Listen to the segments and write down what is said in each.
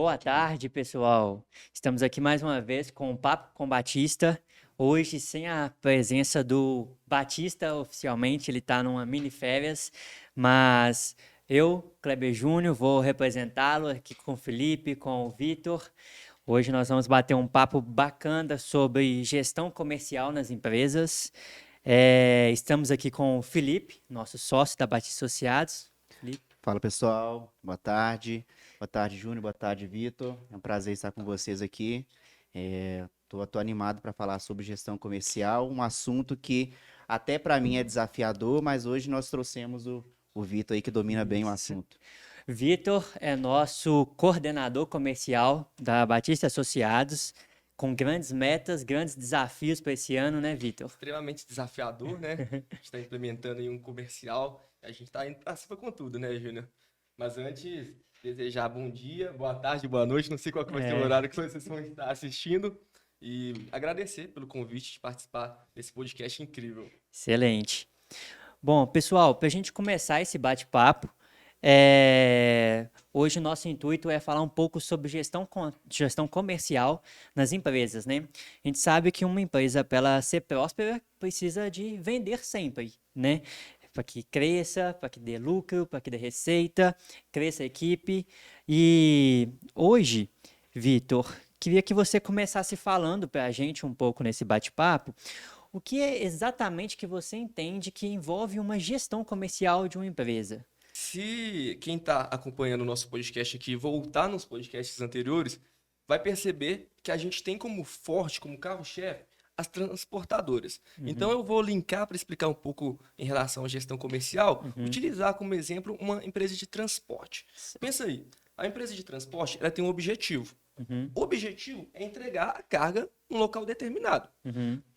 Boa tarde, pessoal. Estamos aqui mais uma vez com o Papo com Batista. Hoje, sem a presença do Batista oficialmente, ele está numa mini férias, mas eu, Kleber Júnior, vou representá-lo aqui com o Felipe, com o Vitor. Hoje nós vamos bater um papo bacana sobre gestão comercial nas empresas. Estamos aqui com o Felipe, nosso sócio da Batista Associados. Felipe. Fala pessoal, boa tarde. Boa tarde, Júnior, boa tarde, Vitor. É um prazer estar com vocês aqui. Tô animado para falar sobre gestão comercial, um assunto que até para mim é desafiador, mas hoje nós trouxemos o Vitor aí que domina bem o assunto. Vitor é nosso coordenador comercial da Batista Associados, com grandes metas, grandes desafios para esse ano, né, Vitor? Extremamente desafiador, né? A gente está implementando aí um comercial, a gente está indo para cima com tudo, né, Júnior? Mas antes, desejar bom dia, boa tarde, boa noite, não sei qual que vai ser o horário que vocês vão estar assistindo, e agradecer pelo convite de participar desse podcast incrível. Excelente. Bom, pessoal, para a gente começar esse bate-papo, hoje o nosso intuito é falar um pouco sobre gestão comercial nas empresas, né? A gente sabe que uma empresa, para ela ser próspera, precisa de vender sempre, né? Para que cresça, para que dê lucro, para que dê receita, cresça a equipe. E hoje, Vitor, queria que você começasse falando para a gente um pouco nesse bate-papo, o que é exatamente que você entende que envolve uma gestão comercial de uma empresa? Se quem está acompanhando o nosso podcast aqui voltar nos podcasts anteriores, vai perceber que a gente tem como forte, como carro-chefe, as transportadoras. Então eu vou linkar para explicar um pouco em relação à gestão comercial, utilizar como exemplo uma empresa de transporte. Pensa aí, a empresa de transporte ela tem um objetivo. O objetivo é entregar a carga num local determinado.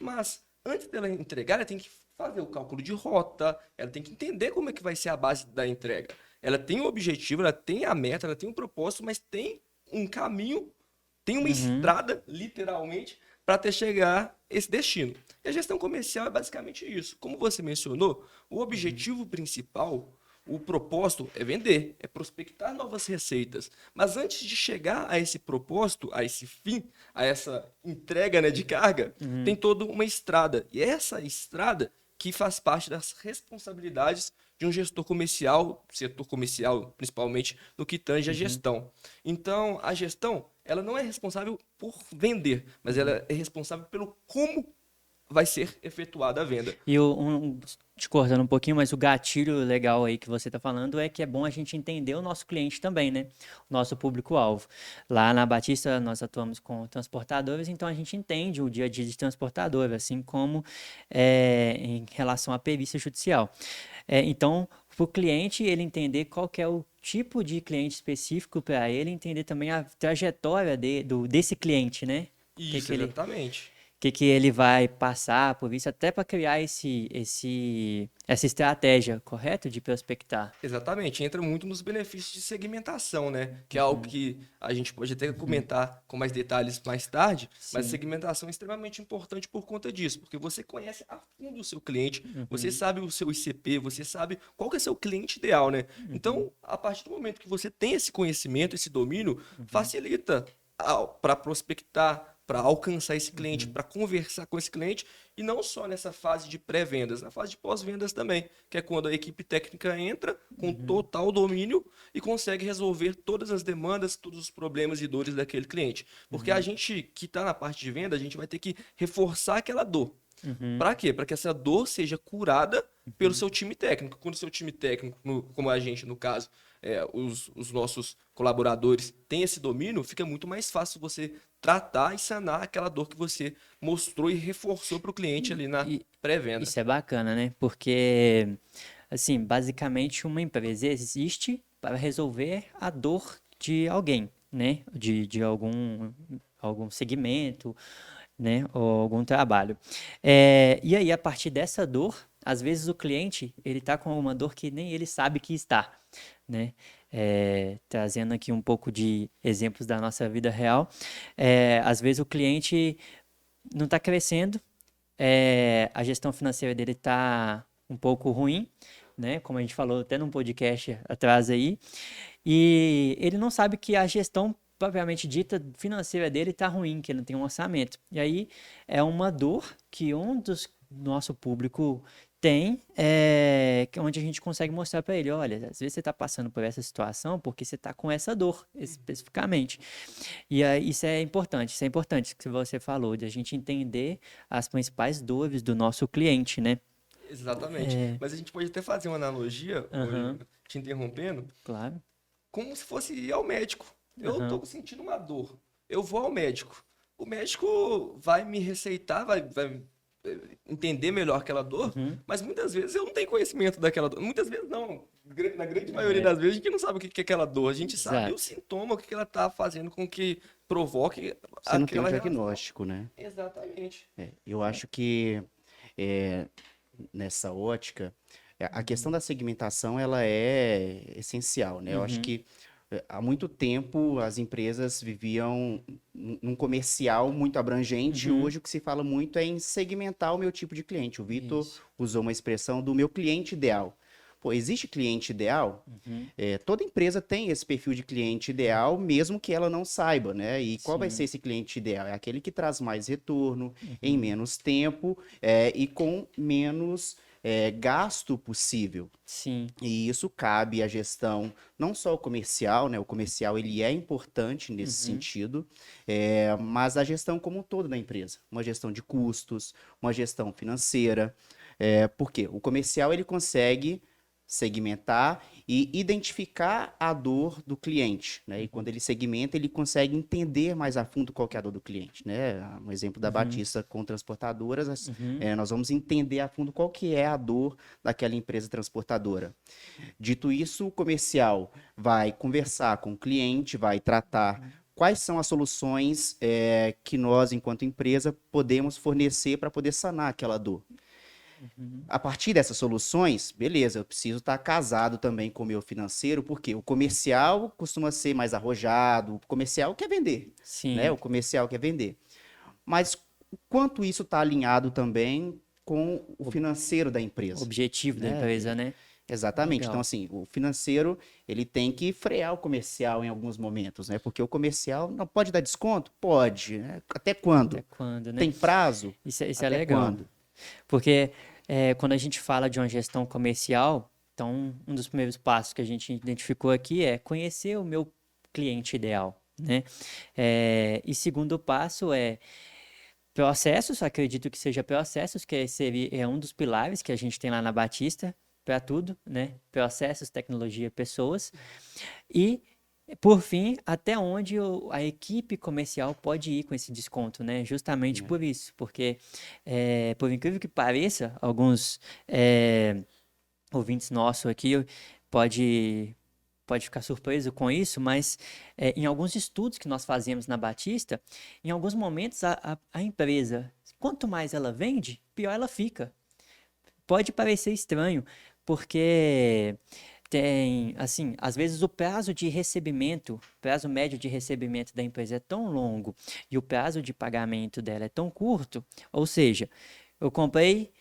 Mas antes dela entregar, ela tem que fazer o cálculo de rota, ela tem que entender como é que vai ser a base da entrega. Ela tem um objetivo, ela tem a meta, ela tem um propósito, mas tem um caminho, tem uma estrada, literalmente, para até chegar a esse destino. E a gestão comercial é basicamente isso. Como você mencionou, o objetivo principal, o propósito é vender, é prospectar novas receitas. Mas antes de chegar a esse propósito, a esse fim, a essa entrega, né, de carga, tem toda uma estrada. E essa estrada que faz parte das responsabilidades de um gestor comercial, setor comercial, principalmente no que tange a gestão. Então, a gestão, ela não é responsável por vender, mas ela é responsável pelo como vai ser efetuada a venda. E te cortando um pouquinho, mas o gatilho legal aí que você está falando é que é bom a gente entender o nosso cliente também, né? O nosso público-alvo. Lá na Batista nós atuamos com transportadores, então a gente entende o dia a dia de transportador, assim como em relação à perícia judicial. Então, para o cliente ele entender qual que é o tipo de cliente específico para ele, entender também a trajetória desse cliente, né? Isso, exatamente. Que ele vai passar por isso, até para criar essa estratégia, correto? De prospectar. Exatamente, entra muito nos benefícios de segmentação, né? Que é algo que a gente pode até comentar com mais detalhes mais tarde, mas segmentação é extremamente importante por conta disso, porque você conhece a fundo o seu cliente, você sabe o seu ICP, você sabe qual que é o seu cliente ideal, né? Então, a partir do momento que você tem esse conhecimento, esse domínio, facilita para prospectar, para alcançar esse cliente, para conversar com esse cliente, e não só nessa fase de pré-vendas, na fase de pós-vendas também, que é quando a equipe técnica entra com total domínio e consegue resolver todas as demandas, todos os problemas e dores daquele cliente. Porque a gente que está na parte de venda, a gente vai ter que reforçar aquela dor. Para quê? Para que essa dor seja curada pelo seu time técnico. Quando o seu time técnico, como a gente no caso, os nossos colaboradores têm esse domínio, fica muito mais fácil você tratar e sanar aquela dor que você mostrou e reforçou para o cliente ali na pré-venda. Isso é bacana, né? Porque, assim, basicamente uma empresa existe para resolver a dor de alguém, né? De algum segmento, né? Ou algum trabalho. E aí, a partir dessa dor, às vezes o cliente, ele está com uma dor que nem ele sabe que está, né? Trazendo aqui um pouco de exemplos da nossa vida real. Às vezes o cliente não está crescendo, a gestão financeira dele está um pouco ruim, né? Como a gente falou até num podcast atrás aí, e ele não sabe que a gestão propriamente dita financeira dele está ruim, que ele não tem um orçamento. E aí é uma dor que um dos nosso público tem, onde a gente consegue mostrar para ele, olha, às vezes você está passando por essa situação porque você está com essa dor especificamente. E aí, isso é importante que você falou, de a gente entender as principais dores do nosso cliente, né? Exatamente. Mas a gente pode até fazer uma analogia, Aham, te interrompendo, claro. como se fosse ir ao médico. Eu Aham, tô sentindo uma dor. Eu vou ao médico. O médico vai me receitar, vai entender melhor aquela dor, uhum, mas muitas vezes eu não tenho conhecimento daquela dor. Muitas vezes não. Na grande maioria é, das vezes a gente não sabe o que é aquela dor. A gente sabe o exato. sintoma, o que ela tá fazendo com que provoque Você não tem um aquela relação. diagnóstico, né? Exatamente. Eu acho que é, nessa ótica, a questão da segmentação ela é essencial, né? Eu acho Uhum, que há muito tempo as empresas viviam num comercial muito abrangente. uhum, Hoje o que se fala muito é em segmentar o meu tipo de cliente. O Vitor isso. usou uma expressão do meu cliente ideal. Pô, existe cliente ideal? Uhum, Toda empresa tem esse perfil de cliente ideal, mesmo que ela não saiba, né? E qual vai ser sim. esse cliente ideal? É aquele que traz mais retorno, em Uhum, menos tempo, e com menos gasto possível. sim. E isso cabe à gestão, não só o comercial, né? O comercial ele é importante nesse Uhum, sentido, mas a gestão como um todo da empresa. Uma gestão de custos, uma gestão financeira. Porque o comercial ele consegue segmentar e identificar a dor do cliente, né? E quando ele segmenta, ele consegue entender mais a fundo qual que é a dor do cliente, né? Um exemplo da uhum, Batista com transportadoras, uhum, nós vamos entender a fundo qual que é a dor daquela empresa transportadora. Dito isso, o comercial vai conversar com o cliente, vai tratar quais são as soluções que nós, enquanto empresa, podemos fornecer para poder sanar aquela dor. uhum. A partir dessas soluções, beleza, eu preciso estar casado também com o meu financeiro, porque o comercial costuma ser mais arrojado, o comercial quer vender, né? Sim. O comercial quer vender. Mas o quanto isso está alinhado também com o O financeiro da empresa, objetivo da né? empresa, né? Exatamente. Então, Legal. assim, o financeiro, ele tem que frear o comercial em alguns momentos, né? Porque o comercial não pode dar desconto? Pode, né? Até Até quando? quando, né? Tem prazo? Isso é Até legal. quando? Porque quando a gente fala de uma gestão comercial, então um dos primeiros passos que a gente identificou aqui é conhecer o meu cliente ideal, né? E segundo passo é processos, acredito que seja processos, é um dos pilares que a gente tem lá na Batista para tudo, né? Processos, tecnologia, pessoas. E, por fim, até onde a equipe comercial pode ir com esse desconto, né? Justamente É. por isso, porque, por incrível que pareça, alguns eh, ouvintes nossos aqui pode, pode ficar surpreso com isso, mas em alguns estudos que nós fazemos na Batista, em alguns momentos a empresa, quanto mais ela vende, pior ela fica. Pode parecer estranho, porque tem, assim, às vezes o prazo de recebimento, prazo médio de recebimento da empresa é tão longo e o prazo de pagamento dela é tão curto, ou seja, eu comprei,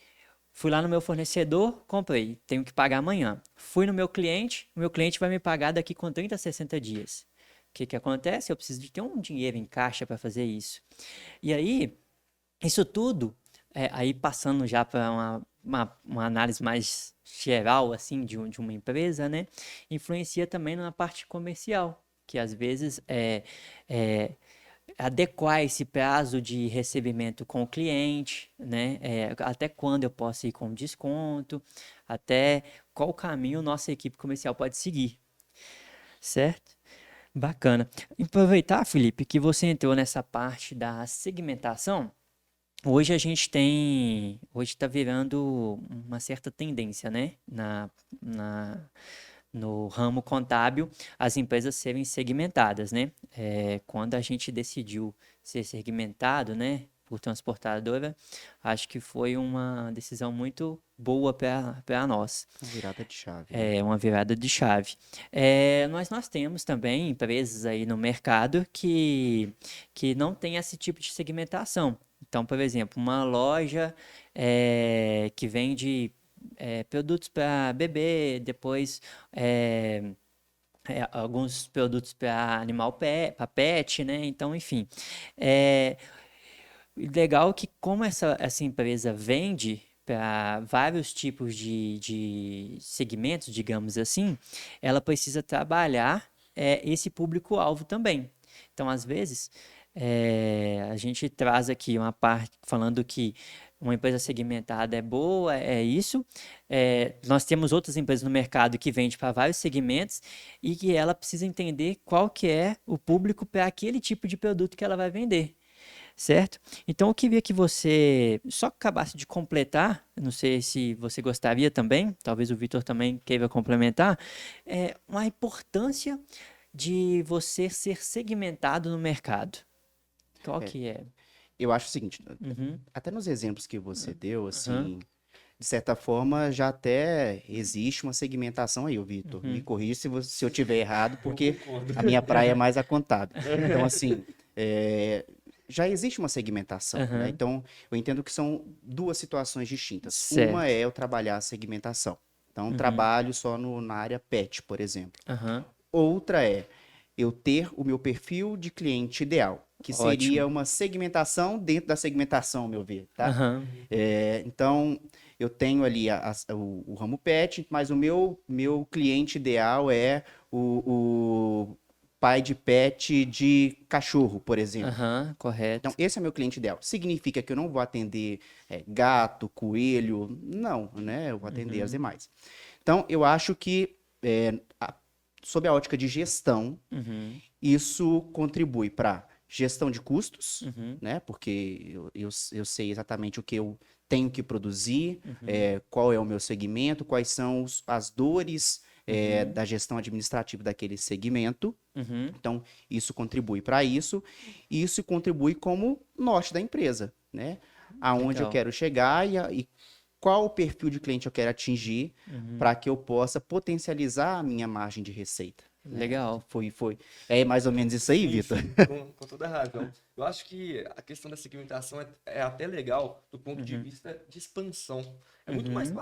fui lá no meu fornecedor, comprei, tenho que pagar amanhã. Fui no meu cliente, o meu cliente vai me pagar daqui com 30 a 60 dias. O que que acontece? Eu preciso de ter um dinheiro em caixa para fazer isso. E aí, isso tudo, aí passando já para uma análise mais geral, assim, de uma empresa, né? Influencia também na parte comercial, que às vezes é adequar esse prazo de recebimento com o cliente, né? Até quando eu posso ir com desconto, até qual caminho nossa equipe comercial pode seguir, certo? Bacana. Aproveitar, Felipe, que você entrou nessa parte da segmentação. Hoje a gente tem, hoje está virando uma certa tendência, né? No ramo contábil, as empresas serem segmentadas, né? Quando a gente decidiu ser segmentado, né? Por transportadora, acho que foi uma decisão muito boa para nós. Uma virada de chave, né? É uma virada de chave. Nós temos também empresas aí no mercado que não tem esse tipo de segmentação. Então, por exemplo, uma loja que vende produtos para bebê, depois é, alguns produtos para animal pet, para pet, né? Então, enfim. É, legal que como essa empresa vende para vários tipos de segmentos, digamos assim, ela precisa trabalhar esse público-alvo também. Então, às vezes, a gente traz aqui uma parte falando que uma empresa segmentada é boa, é isso. Nós temos outras empresas no mercado que vendem para vários segmentos e que ela precisa entender qual que é o público para aquele tipo de produto que ela vai vender. Certo? Então eu queria que você só acabasse de completar, não sei se você gostaria também, talvez o Vitor também queira complementar, uma importância de você ser segmentado no mercado. Qual É, que é? eu acho o seguinte, Uhum, até nos exemplos que você deu, aham, assim, de certa forma já até existe uma segmentação aí, ô Vitor. Me uhum, corrija se eu tiver errado, Eu porque concordo. a minha praia é mais a contábil. Então, assim, é, já existe uma segmentação, né? aham, Então, eu entendo que são duas situações distintas. Uma certo. é eu trabalhar a segmentação. Então, Uhum, trabalho só na área pet, por exemplo. aham, Outra é eu ter o meu perfil de cliente ideal, que seria ótimo. uma segmentação dentro da segmentação, ao meu ver, tá? Aham, Então, eu tenho ali o ramo pet, mas o meu cliente ideal é o pai de pet de cachorro, por exemplo. aham, Então, correto. esse é meu cliente ideal. Significa que eu não vou atender gato, coelho, não, né? Eu vou atender as Uhum, demais. Então, eu acho que, sob a ótica de gestão, uhum, isso contribui para gestão de custos, uhum, né? Porque eu sei exatamente o que eu tenho que produzir, uhum, qual é o meu segmento, quais são as dores, uhum, da gestão administrativa daquele segmento. uhum. Então, isso contribui para isso, e isso contribui como norte da empresa, né? Aonde eu Legal. quero chegar e qual o perfil de cliente eu quero atingir Uhum, para que eu possa potencializar a minha margem de receita, né? legal. Foi. É mais ou menos isso aí, Sim, Vitor? sim, com toda a razão. Eu acho que a questão da segmentação é até legal do ponto de Uhum, vista de expansão. uhum,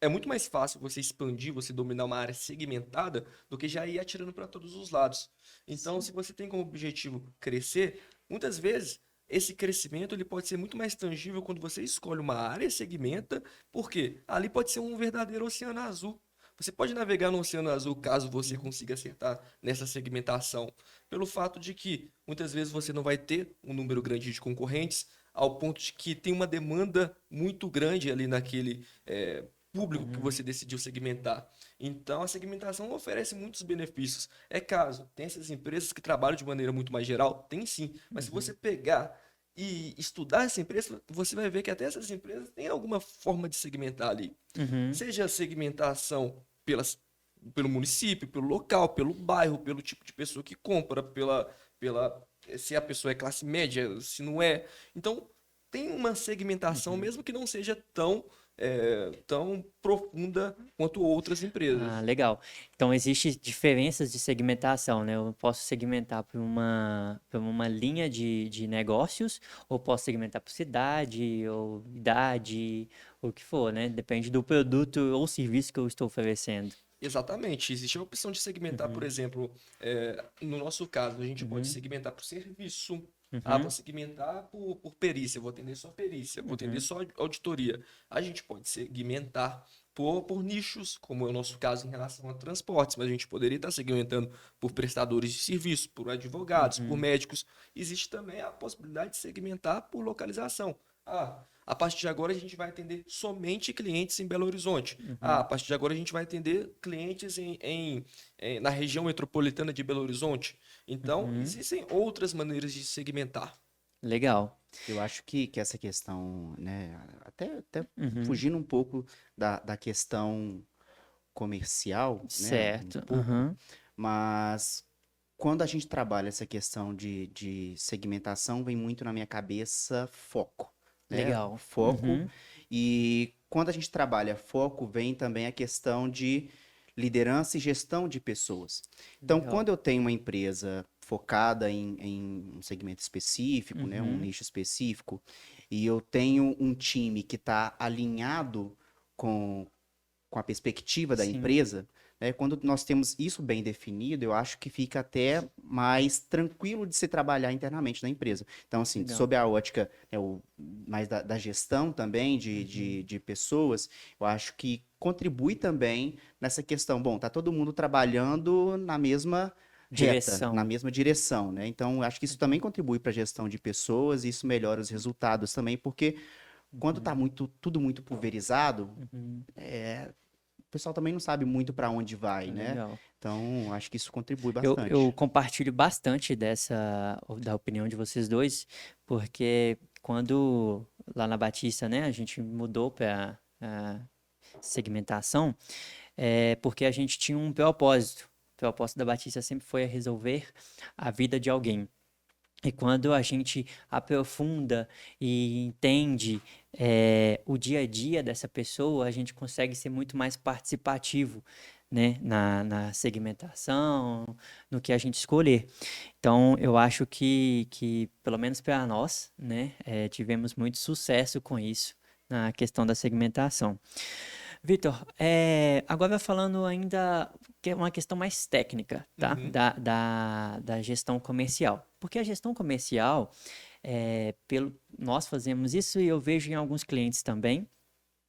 É muito mais fácil você expandir, você dominar uma área segmentada, do que já ir atirando para todos os lados. Então, se você tem como objetivo crescer, muitas vezes esse crescimento ele pode ser muito mais tangível quando você escolhe uma área, segmenta, porque ali pode ser um verdadeiro oceano azul. Você pode navegar no Oceano Azul caso você consiga acertar nessa segmentação, pelo fato de que muitas vezes você não vai ter um número grande de concorrentes, ao ponto de que tem uma demanda muito grande ali naquele público que uhum, você decidiu segmentar. Então, a segmentação oferece muitos benefícios. É caso, tem essas empresas que trabalham de maneira muito mais geral? Tem sim, mas se você uhum, pegar e estudar essa empresa, você vai ver que até essas empresas têm alguma forma de segmentar ali. uhum, Seja a segmentação pelo município, pelo local, pelo bairro, pelo tipo de pessoa que compra, se a pessoa é classe média, se não é. Então, tem uma segmentação, uhum. mesmo que não seja tão profunda quanto outras Ah, empresas. legal. Então, existem diferenças de segmentação, né? Eu posso segmentar por uma linha de negócios, ou posso segmentar por cidade, ou idade, ou o que for, né? Depende do produto ou serviço que eu estou oferecendo. Exatamente. Existe a opção de segmentar, por Uhum, exemplo, no nosso caso, a gente pode uhum, segmentar por serviço. Ah, vou uhum, segmentar por perícia, vou atender só perícia, vou atender uhum, só auditoria. A gente pode segmentar por nichos, como é o nosso caso em relação a transportes, mas a gente poderia estar segmentando por prestadores de serviço, por advogados, por uhum, médicos. Existe também a possibilidade de segmentar por localização. Ah, a partir de agora a gente vai atender somente clientes em Belo Horizonte. Ah, a uhum, partir de agora a gente vai atender clientes na região metropolitana de Belo Horizonte. Então, uhum. existem outras maneiras de segmentar. Legal. Eu acho que essa questão, né, até Uhum, fugindo um pouco da questão comercial, né, um certo. pouco, Uhum, mas quando a gente trabalha essa questão de segmentação, vem muito na minha cabeça foco, né? legal. Foco. Uhum, E quando a gente trabalha foco, vem também a questão de liderança e gestão de pessoas. Então, legal. quando eu tenho uma empresa focada em um segmento específico, né, um Uhum, nicho específico, e eu tenho um time que está alinhado com, com a perspectiva da sim. empresa, né? Quando nós temos isso bem definido, eu acho que fica até mais tranquilo de se trabalhar internamente na empresa. Então, assim, Legal. sob a ótica, né, mais da gestão também de pessoas, eu acho que contribui também nessa questão. Bom, tá todo mundo trabalhando na mesma reta, na Direção. mesma direção, né? Então, eu acho que isso também contribui para a gestão de pessoas, e isso melhora os resultados também, porque quando tá tudo muito pulverizado, Uhum. o pessoal também não sabe muito para onde vai, né? Legal. Então, acho que isso contribui Eu bastante. compartilho bastante da opinião de vocês dois, porque quando lá na Batista, né, a gente mudou para segmentação, porque a gente tinha um propósito. O propósito da Batista sempre foi resolver a vida de alguém. E quando a gente aprofunda e entende o dia a dia dessa pessoa, a gente consegue ser muito mais participativo, né, na segmentação, no que a gente escolher. Então, eu acho que pelo menos para nós, né, tivemos muito sucesso com isso na questão da segmentação. Vitor, agora falando ainda que é uma questão mais técnica, tá? Uhum. Da gestão comercial. Porque a gestão comercial, nós fazemos isso e eu vejo em alguns clientes também,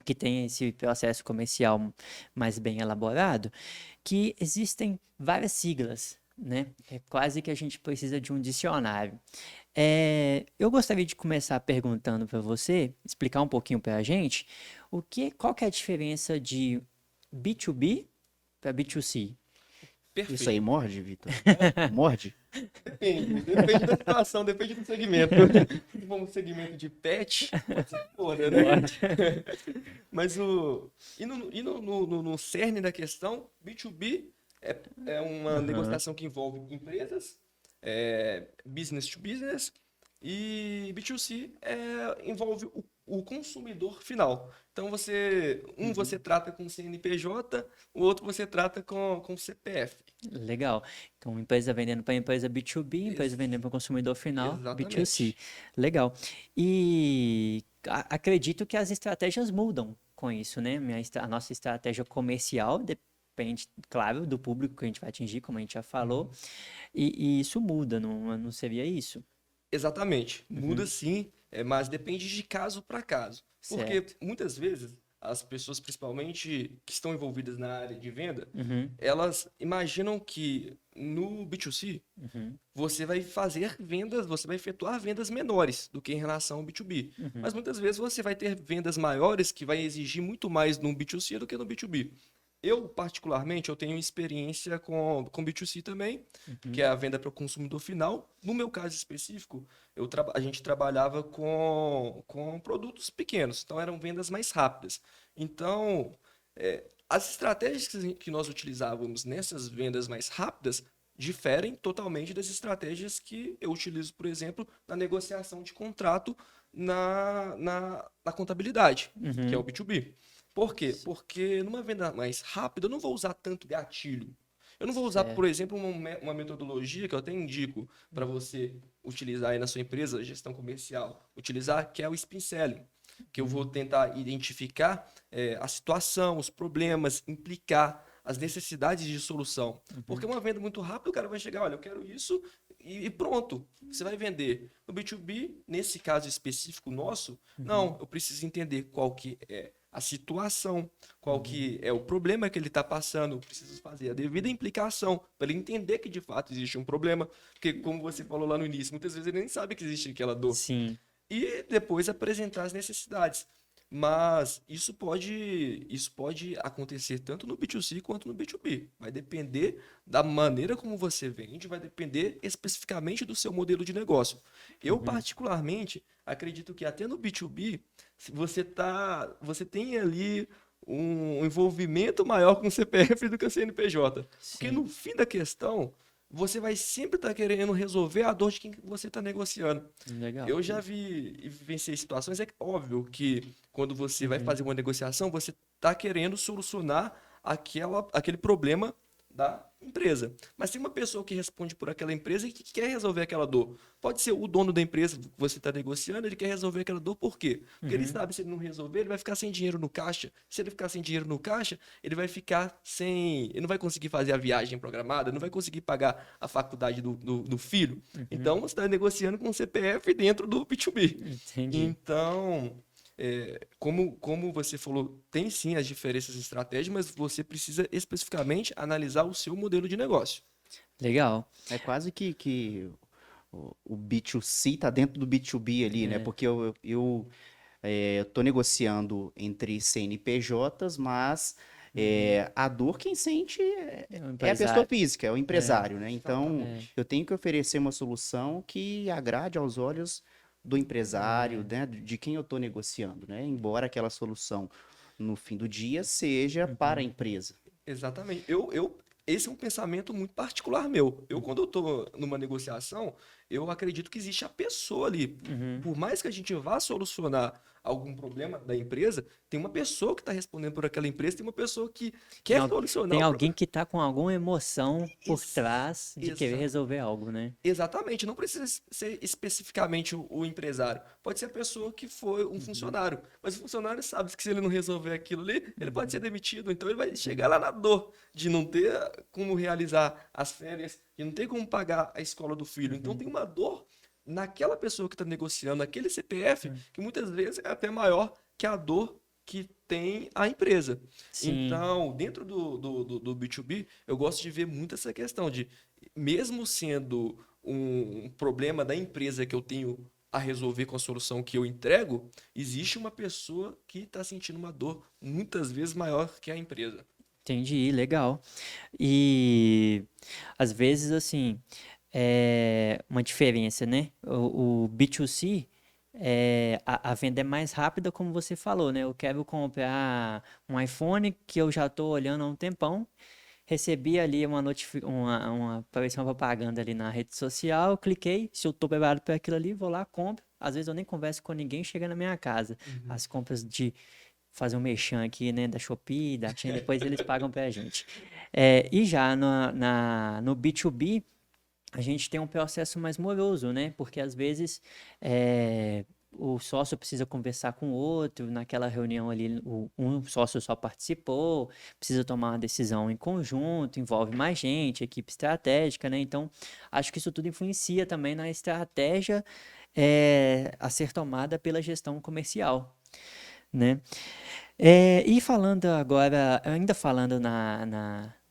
que tem esse processo comercial mais bem elaborado, que existem várias siglas, né? É quase que a gente precisa de um dicionário. Eu gostaria de começar perguntando para você, explicar um pouquinho para a gente, qual que é a diferença de B2B para B2C? Isso aí Perfeito. morde, Vitor? Morde? Depende da situação, depende do segmento. Se for um segmento de pet, pode ser que foda, né? Pode. Mas no cerne da questão, B2B é uma Aham. negociação que envolve empresas, business to business, e B2C envolve o consumidor final. Então você Uhum. trata com CNPJ, o outro você trata com CPF. Legal. Então, empresa vendendo para empresa B2B, empresa Ex- vendendo para o consumidor final, B2C. Exatamente. Legal. E acredito que as estratégias mudam com isso, né? A nossa estratégia comercial depende, claro, do público que a gente vai atingir, como a gente já falou, e isso muda, não seria isso? Exatamente. Muda Uhum. sim, mas depende de caso para caso. Porque Certo. muitas vezes as pessoas, principalmente que estão envolvidas na área de venda, Uhum. elas imaginam que no B2C Uhum. você vai fazer vendas, você vai efetuar vendas menores do que em relação ao B2B. Uhum. Mas muitas vezes você vai ter vendas maiores que vai exigir muito mais no B2C do que no B2B. Eu, particularmente, eu tenho experiência com B2C também, que Uhum. é a venda para o consumidor final. No meu caso específico, a gente trabalhava com produtos pequenos, então eram vendas mais rápidas. Então, as estratégias que nós utilizávamos nessas vendas mais rápidas diferem totalmente das estratégias que eu utilizo, por exemplo, na negociação de contrato na contabilidade, que é o Uhum. B2B. Por quê? Porque numa venda mais rápida eu não vou usar tanto gatilho. Eu não vou usar, por Certo. exemplo, uma metodologia que eu até indico para você utilizar aí na sua empresa, gestão comercial, utilizar, que é o spin selling, que eu vou Uhum. tentar identificar a situação, os problemas, implicar as necessidades de solução. Porque Uhum. uma venda muito rápida, o cara vai chegar, olha, eu quero isso e pronto, você vai vender. No B2B, nesse caso específico nosso, Uhum. não, eu preciso entender qual que é a situação, qual Uhum. que é o problema que ele está passando, preciso fazer a devida implicação para ele entender que de fato existe um problema, porque como você falou lá no início, muitas vezes ele nem sabe que existe aquela dor. Sim. E depois apresentar as necessidades. Mas isso pode acontecer tanto no B2C quanto no B2B. Vai depender da maneira como você vende, vai depender especificamente do seu modelo de negócio. Eu, Uhum. particularmente, acredito que até no B2B, se você tem ali um envolvimento maior com o CPF do que o CNPJ. Porque Sim. no fim da questão, você vai sempre estar querendo resolver a dor de quem você está negociando. Legal. Eu já vi e vivenciei situações, é óbvio que quando você vai Uhum. fazer uma negociação, você está querendo solucionar aquele problema da empresa. Mas tem uma pessoa que responde por aquela empresa e que quer resolver aquela dor. Pode ser o dono da empresa que você está negociando, ele quer resolver aquela dor por quê? Porque ele sabe que se ele não resolver, ele vai ficar sem dinheiro no caixa. Se ele ficar sem dinheiro no caixa, ele vai ficar sem... Ele não vai conseguir fazer a viagem programada, não vai conseguir pagar a faculdade do filho. Então, você está negociando com o CPF dentro do B2B. Entendi. Então, como você falou, tem sim as diferenças em estratégia, mas você precisa especificamente analisar o seu modelo de negócio. Legal. É quase que o B2C tá dentro do B2B ali, né? Porque eu tô negociando entre CNPJs, mas a dor quem sente É um é a pessoa empresário. física, é o empresário, né? Então, Exatamente. eu tenho que oferecer uma solução que agrade aos olhos do empresário, né? De quem eu estou negociando, né? Embora aquela solução, no fim do dia, seja para a empresa. Exatamente. Esse é um pensamento muito particular meu. Quando eu estou numa negociação, eu acredito que existe a pessoa ali. Por mais que a gente vá solucionar algum problema da empresa, tem uma pessoa que está respondendo por aquela empresa, tem uma pessoa que quer solucionar Tem o alguém que tá com alguma emoção por Ex- trás de querer Exato. resolver algo, né? Exatamente, não precisa ser especificamente o empresário. Pode ser a pessoa que foi um funcionário. Mas o funcionário sabe que se ele não resolver aquilo ali, ele pode ser demitido. Então ele vai chegar lá na dor de não ter como realizar as férias, de não ter como pagar a escola do filho. Então tem uma dor naquela pessoa que está negociando, naquele CPF, que muitas vezes é até maior que a dor que tem a empresa. Sim. Então, dentro do B2B, eu gosto de ver muito essa questão de, mesmo sendo um problema da empresa que eu tenho a resolver com a solução que eu entrego, existe uma pessoa que está sentindo uma dor muitas vezes maior que a empresa. Entendi, legal. E às vezes, assim, é uma diferença, né? O B2C, a venda é mais rápida, como você falou, né? Eu quero comprar um iPhone que eu já estou olhando há um tempão. Recebi ali apareceu uma propaganda ali na rede social, cliquei, se eu estou preparado para aquilo ali, vou lá, compro. Às vezes eu nem converso com ninguém, chega na minha casa. As compras de fazer um merchan aqui, né, da Shopee, da Shein, depois eles pagam pra gente. E já no B2B, a gente tem um processo mais moroso, né? Porque às vezes o sócio precisa conversar com o outro, naquela reunião ali, um sócio só participou, precisa tomar uma decisão em conjunto, envolve mais gente, equipe estratégica, né? Então, acho que isso tudo influencia também na estratégia a ser tomada pela gestão comercial, né? E falando agora, ainda falando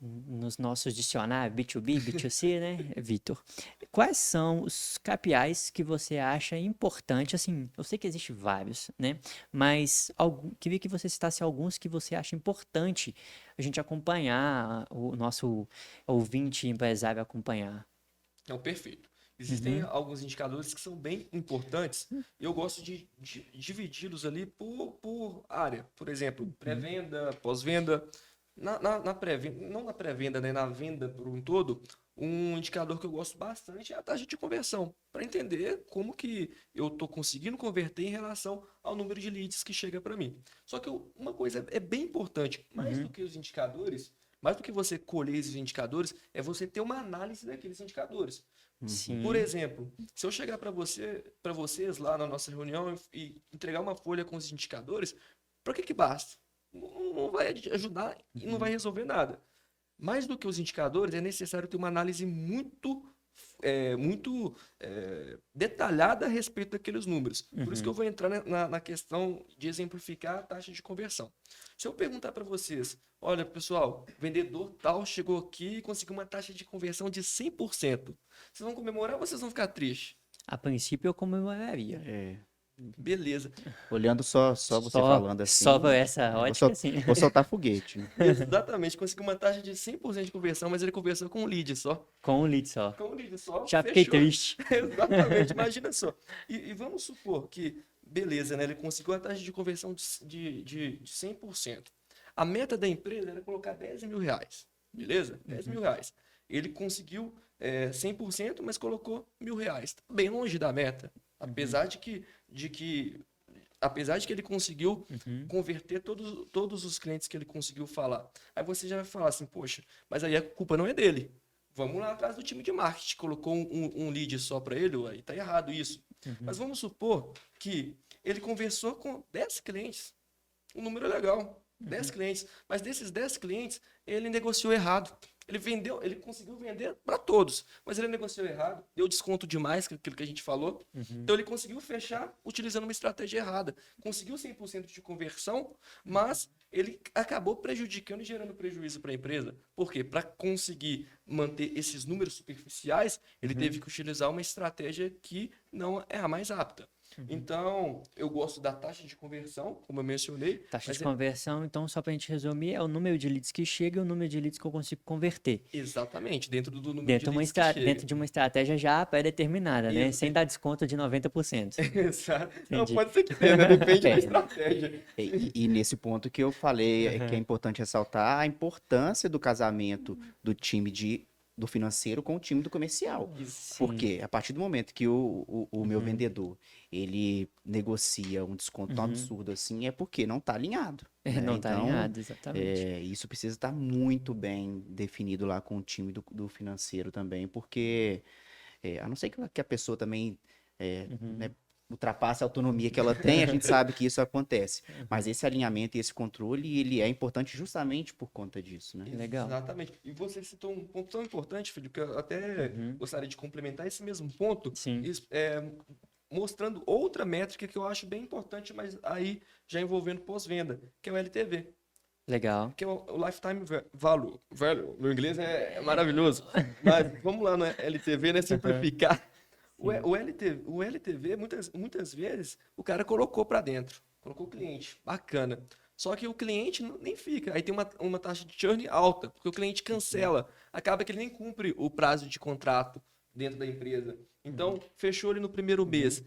nos nossos dicionários B2B, B2C, né, Vitor? Quais são os KPIs que você acha importante? Assim, eu sei que existem vários, né? Mas queria que você citasse alguns que você acha importante a gente acompanhar, o nosso ouvinte empresário acompanhar. Então, perfeito. Existem alguns indicadores que são bem importantes e eu gosto de dividi-los ali por área. Por exemplo, pré-venda, pós-venda. Na pré-venda, não na pré-venda, né? Na venda por um todo, um indicador que eu gosto bastante é a taxa de conversão, para entender como que eu estou conseguindo converter em relação ao número de leads que chega para mim. Só que uma coisa é bem importante, mais do que os indicadores, mais do que você colher esses indicadores, é você ter uma análise daqueles indicadores. Por Sim. exemplo, se eu chegar para vocês lá na nossa reunião e entregar uma folha com os indicadores, para que basta? Não vai ajudar e não vai resolver nada. Mais do que os indicadores, é necessário ter uma análise muito detalhada a respeito daqueles números. Por isso que eu vou entrar na questão de exemplificar a taxa de conversão. Se eu perguntar para vocês, olha, pessoal, vendedor tal chegou aqui e conseguiu uma taxa de conversão de 100%. Vocês vão comemorar ou vocês vão ficar tristes? A princípio eu comemoraria. Beleza. Olhando só você Só, falando assim, só por essa vou, ótica, sim. vou soltar foguete, né? Exatamente. Conseguiu uma taxa de 100% de conversão, mas ele conversou com um lead só. Com um lead só. Com um lead só, Já fiquei fechou. triste. Exatamente, imagina só. E vamos supor que, beleza, né? Ele conseguiu a taxa de conversão de 100%. A meta da empresa era colocar 10 mil reais. Beleza? 10 mil reais. Ele conseguiu 100%, mas colocou R$ 1.000. Tá bem longe da meta. Apesar de que apesar de que ele conseguiu Uhum. converter todos os clientes que ele conseguiu falar. Aí você já vai falar assim, poxa, mas aí a culpa não é dele. Vamos lá atrás do time de marketing, colocou um lead só para ele, aí tá errado isso. Mas Uhum. vamos supor que ele conversou com 10 clientes, um número legal, 10 Uhum. clientes, mas desses 10 clientes, ele negociou errado. Ele vendeu, ele conseguiu vender para todos, mas ele negociou errado, deu desconto demais, aquilo que a gente falou. Uhum. Então ele conseguiu fechar utilizando uma estratégia errada. Conseguiu 100% de conversão, mas ele acabou prejudicando e gerando prejuízo para a empresa. Por quê? Para conseguir manter esses números superficiais, ele Uhum. teve que utilizar uma estratégia que não é a mais apta. Uhum. Então, eu gosto da taxa de conversão, como eu mencionei, Taxa de mas conversão, então, só para a gente resumir, é o número de leads que chega e o número de leads que eu consigo converter. exatamente dentro do número de leads que Dentro chega. de uma estratégia já pré-determinada, né? Ex- Sem dar desconto de 90%. Exato. Não, Entendi. pode ser que tenha, né? Depende da É. estratégia. E nesse ponto que eu falei, é que é Aham. importante ressaltar a importância do casamento do time do financeiro com o time do comercial. Sim. Porque a partir do momento que o meu Uhum. vendedor, ele negocia um desconto tão Uhum. absurdo assim, é porque não está alinhado, É, né? não tá Então, alinhado, exatamente. isso precisa estar muito bem definido lá com o time do financeiro também, porque a não ser que a pessoa também né, Uhum. ultrapasse a autonomia que ela tem, a gente sabe que isso acontece. Mas Uhum. esse alinhamento e esse controle, ele é importante justamente por conta disso, né? Legal. Exatamente. E você citou um ponto tão importante, Felipe, que eu até Uhum. gostaria de complementar esse mesmo ponto, Sim. mostrando outra métrica que eu acho bem importante, mas aí já envolvendo pós-venda, que é o LTV, Legal. que é o Lifetime Value. Value, no inglês é maravilhoso. Mas vamos lá no LTV, né? Aham. Simplificar. Sim. O LTV, muitas vezes, o cara colocou para dentro. Colocou o cliente. Bacana. Só que o cliente nem fica. Aí tem uma taxa de churn alta, porque o cliente Uhum. cancela. Acaba que ele nem cumpre o prazo de contrato dentro da empresa. Uhum. Então, fechou ele no primeiro Uhum. mês.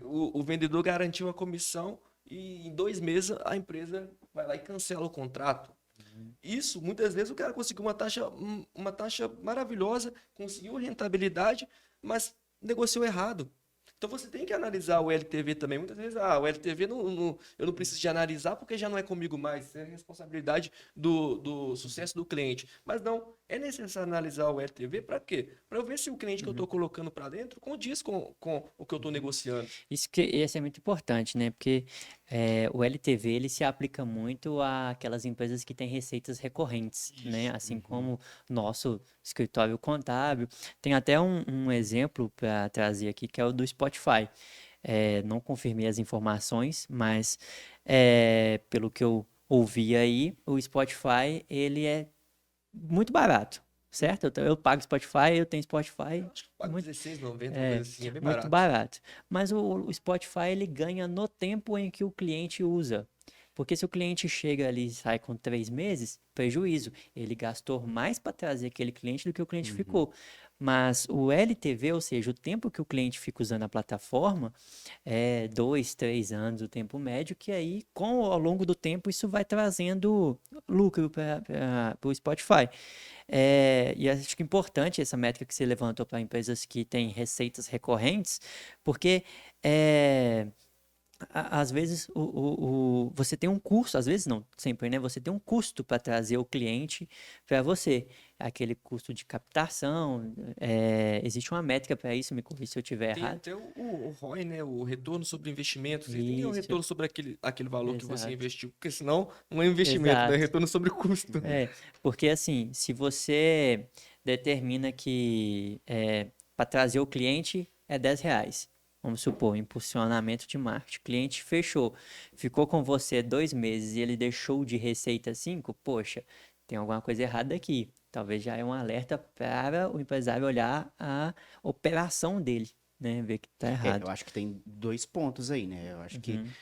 O vendedor garantiu a comissão e em 2 meses a empresa vai lá e cancela o contrato. Isso, muitas vezes, o cara conseguiu uma taxa maravilhosa, conseguiu rentabilidade, mas negociou errado. Então você tem que analisar o LTV também. Muitas vezes, o LTV eu não preciso de analisar porque já não é comigo mais, isso é responsabilidade do sucesso do cliente. Mas não, é necessário analisar o LTV para quê? Para eu ver se o cliente que eu Uhum. estou colocando para dentro condiz com o que eu estou negociando. Isso é muito importante, né? Porque o LTV ele se aplica muito àquelas empresas que têm receitas recorrentes, né? Isso. Assim Uhum. como nosso escritório contábil. Tem até um exemplo para trazer aqui que é o do Spotify. Não confirmei as informações, mas pelo que eu ouvi aí, o Spotify ele é muito barato, certo? Eu pago Spotify, eu tenho Spotify. Eu acho que paga Muito, 16,90, uma é, coisa assim, é bem muito barato. barato. Mas o Spotify ele ganha no tempo em que o cliente usa. Porque se o cliente chega ali e sai com 3 meses, prejuízo. Ele gastou mais para trazer aquele cliente do que o cliente Uhum. ficou. Mas o LTV, ou seja, o tempo que o cliente fica usando a plataforma, é 2, 3 anos o tempo médio, que aí, ao longo do tempo, isso vai trazendo lucro para o Spotify. E acho que é importante essa métrica que você levantou para empresas que têm receitas recorrentes, porque às vezes você tem um custo, às vezes não, sempre, né? Você tem um custo para trazer o cliente para você. Aquele custo de captação, existe uma métrica para isso, me corrija se eu estiver Tem errado. até o ROI, né? O retorno sobre investimento. Você tem o Isso, retorno sobre aquele valor que você exato, investiu, porque senão não é investimento, né? É exato. retorno sobre custo. É, porque assim, se você determina que para trazer o cliente é R$ 10, vamos supor, impulsionamento de marketing, o cliente fechou, ficou com você 2 meses e ele deixou de receita 5, poxa, tem alguma coisa errada aqui. Talvez já é um alerta para o empresário olhar a operação dele, né? Ver que está Eu errado. acho que tem dois pontos aí, né? Eu acho que Uhum,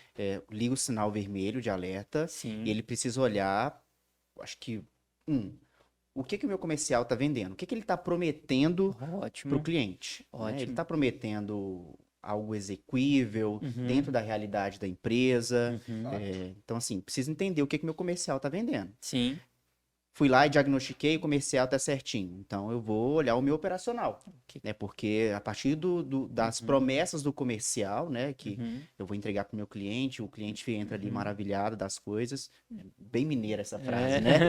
liga o sinal vermelho de alerta e sim, ele precisa olhar, eu acho que, o que que o meu comercial está vendendo? O que que ele está prometendo para o ótimo, cliente, né? Ele ótimo. está prometendo algo exequível dentro Uhum, da realidade da empresa. uhum, Fato. Então, assim, precisa entender o que que meu comercial está vendendo. sim, fui lá e diagnostiquei, o comercial tá certinho. Então, eu vou olhar o meu operacional, Ok. né? Porque a partir das promessas do comercial, né? Que Uhum. eu vou entregar pro meu cliente, o cliente entra ali Uhum. maravilhado das coisas. Bem mineira essa frase, É. né?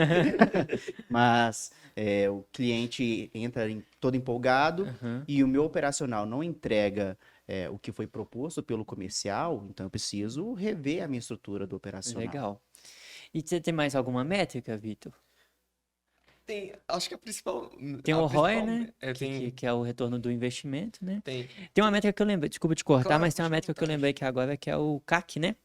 Mas o cliente entra todo empolgado Uhum. e o meu operacional não entrega o que foi proposto pelo comercial, então eu preciso rever a minha estrutura do operacional. Legal. E você tem mais alguma métrica, Vitor? Acho que a principal, Tem o ROI, né? Que, tem, que, que é o retorno do investimento, né? tem, Tem uma métrica que eu lembrei, desculpa te cortar, claro, mas tem uma fica à métrica que eu vontade. lembrei que agora que é o CAC, né?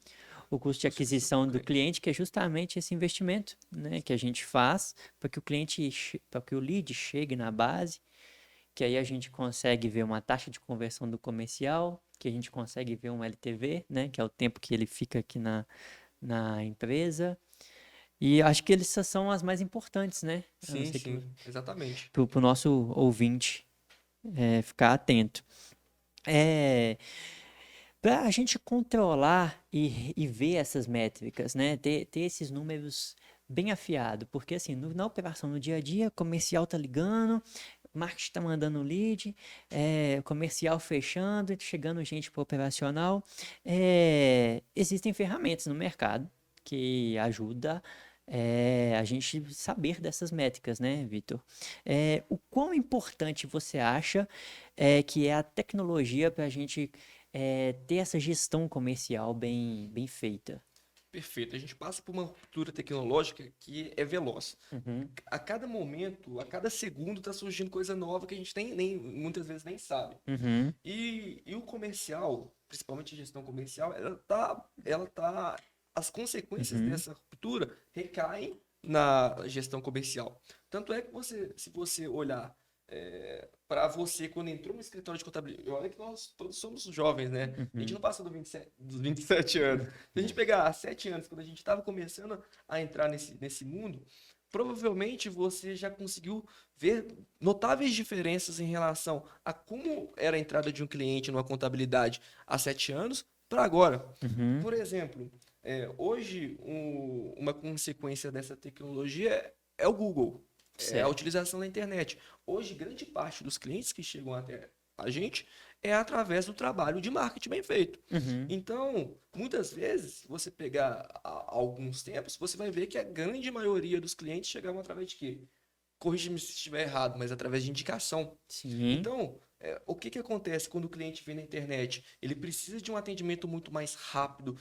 O custo de Custo de aquisição do cliente. cliente, que é justamente esse investimento, né, que a gente faz para que o cliente, para que o lead chegue na base, que aí a gente consegue ver uma taxa de conversão do comercial, que a gente consegue ver um LTV, né, que é o tempo que ele fica aqui na empresa. E acho que eles são as mais importantes, né? Eu não Sim, sei que sim, exatamente. para o nosso ouvinte ficar atento. É, para a gente controlar e ver essas métricas, né? Ter esses números bem afiados, porque assim, na operação no dia a dia, comercial tá ligando, marketing tá mandando lead, comercial fechando, chegando gente para operacional. Existem ferramentas no mercado que ajudam a gente saber dessas métricas, né, Vitor? O quão importante você acha que é a tecnologia para a gente ter essa gestão comercial bem feita? Perfeito. A gente passa por uma ruptura tecnológica que é veloz. Uhum, A cada momento, a cada segundo, está surgindo coisa nova que a gente muitas vezes nem sabe. uhum, E o comercial, principalmente a gestão comercial, as consequências uhum, dessa ruptura recaem na gestão comercial. Tanto é que se você olhar para você quando entrou no escritório de contabilidade, olha que nós todos somos jovens, né? A gente uhum, não passa dos 27 anos. Se a gente pegar 7 anos, quando a gente estava começando a entrar nesse mundo, provavelmente você já conseguiu ver notáveis diferenças em relação a como era a entrada de um cliente numa contabilidade há 7 anos para agora. uhum, Por exemplo, hoje uma consequência dessa tecnologia é o Google, é a certo. utilização da internet. Hoje, grande parte dos clientes que chegam até a gente é através do trabalho de marketing bem feito. Uhum, Então, muitas vezes, se você pegar alguns tempos, você vai ver que a grande maioria dos clientes chegavam através de quê? Corrija-me se estiver errado, mas através de indicação. sim, Então, o que que acontece quando o cliente vem na internet? Ele precisa de um atendimento muito mais rápido.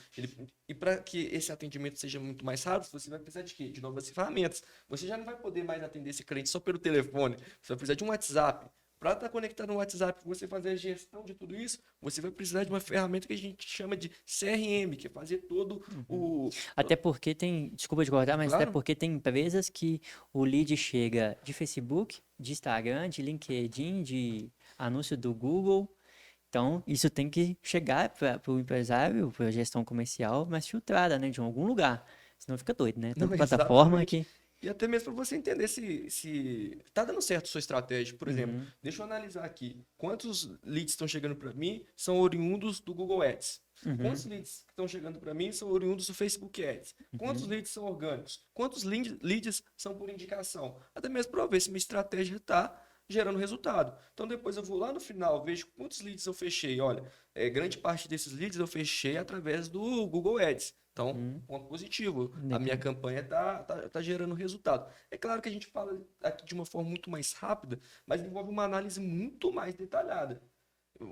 E para que esse atendimento seja muito mais rápido, você vai precisar de quê? De novas ferramentas. Você já não vai poder mais atender esse cliente só pelo telefone. Você vai precisar de um WhatsApp. Para estar conectado no WhatsApp, para você fazer a gestão de tudo isso, você vai precisar de uma ferramenta que a gente chama de CRM, que é fazer todo o. até porque tem, desculpa te cortar, mas até Claro? porque tem empresas que o lead chega de Facebook, de Instagram, de LinkedIn, de anúncio do Google. Então, isso tem que chegar para o empresário, para a gestão comercial, mais filtrada, né, de algum lugar. Senão fica doido, né? Não, Tanta plataforma exatamente. que. E até mesmo para você entender se tá dando certo a sua estratégia. Por exemplo, Uhum, deixa eu analisar aqui. Quantos leads estão chegando para mim são oriundos do Google Ads? uhum, Quantos leads que estão chegando para mim são oriundos do Facebook Ads? Quantos uhum, leads são orgânicos? Quantos leads são por indicação? Até mesmo para ver se minha estratégia está gerando resultado. Então depois eu vou lá no final, vejo quantos leads eu fechei. Olha, grande parte desses leads eu fechei através do Google Ads. Então, uhum. ponto positivo. A minha Legal. campanha tá gerando resultado. É claro que a gente fala aqui de uma forma muito mais rápida, mas envolve uma análise muito mais detalhada.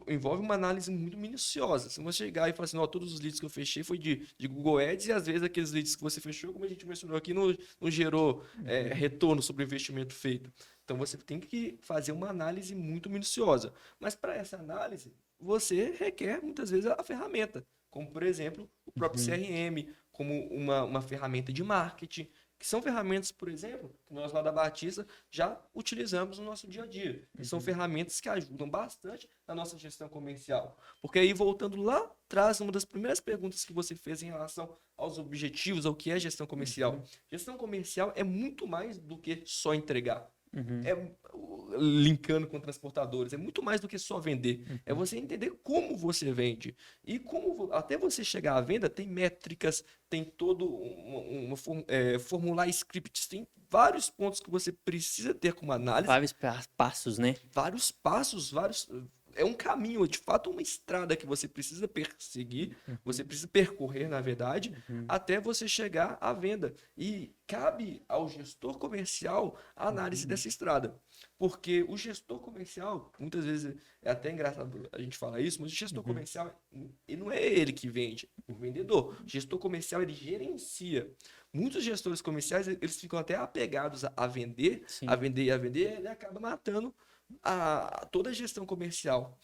Envolve uma análise muito minuciosa. Se você chegar e falar assim, ó, todos os leads que eu fechei foi de Google Ads e às vezes aqueles leads que você fechou, como a gente mencionou aqui, não gerou retorno sobre o investimento feito. Então você tem que fazer uma análise muito minuciosa. Mas para essa análise, você requer muitas vezes a ferramenta, como por exemplo o próprio Uhum, CRM, como uma ferramenta de marketing, que são ferramentas, por exemplo, que nós lá da Batista já utilizamos no nosso dia a dia. E são uhum, ferramentas que ajudam bastante na nossa gestão comercial. Porque aí, voltando lá atrás, uma das primeiras perguntas que você fez em relação aos objetivos, ao que é gestão comercial. uhum, Gestão comercial é muito mais do que só entregar. uhum, É linkando com transportadores, é muito mais do que só vender. É uhum, você entender como você vende. E até você chegar à venda, tem métricas, tem todo formular scripts, tem vários pontos que você precisa ter como análise, Vários passos, né? vários passos, vários. É um caminho, de fato, uma estrada que você precisa perseguir, você precisa percorrer, na verdade, até você chegar à venda. E cabe ao gestor comercial a análise dessa estrada. Porque o gestor comercial, muitas vezes é até engraçado a gente falar isso, mas o gestor comercial, ele não é ele que vende, é o vendedor. O gestor comercial, ele gerencia. Muitos gestores comerciais, eles ficam até apegados a vender, Sim. a vender e a vender, e ele acaba matando toda a gestão comercial.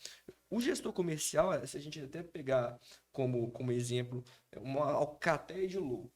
O gestor comercial, se a gente até pegar como exemplo, uma alcateia de lobo.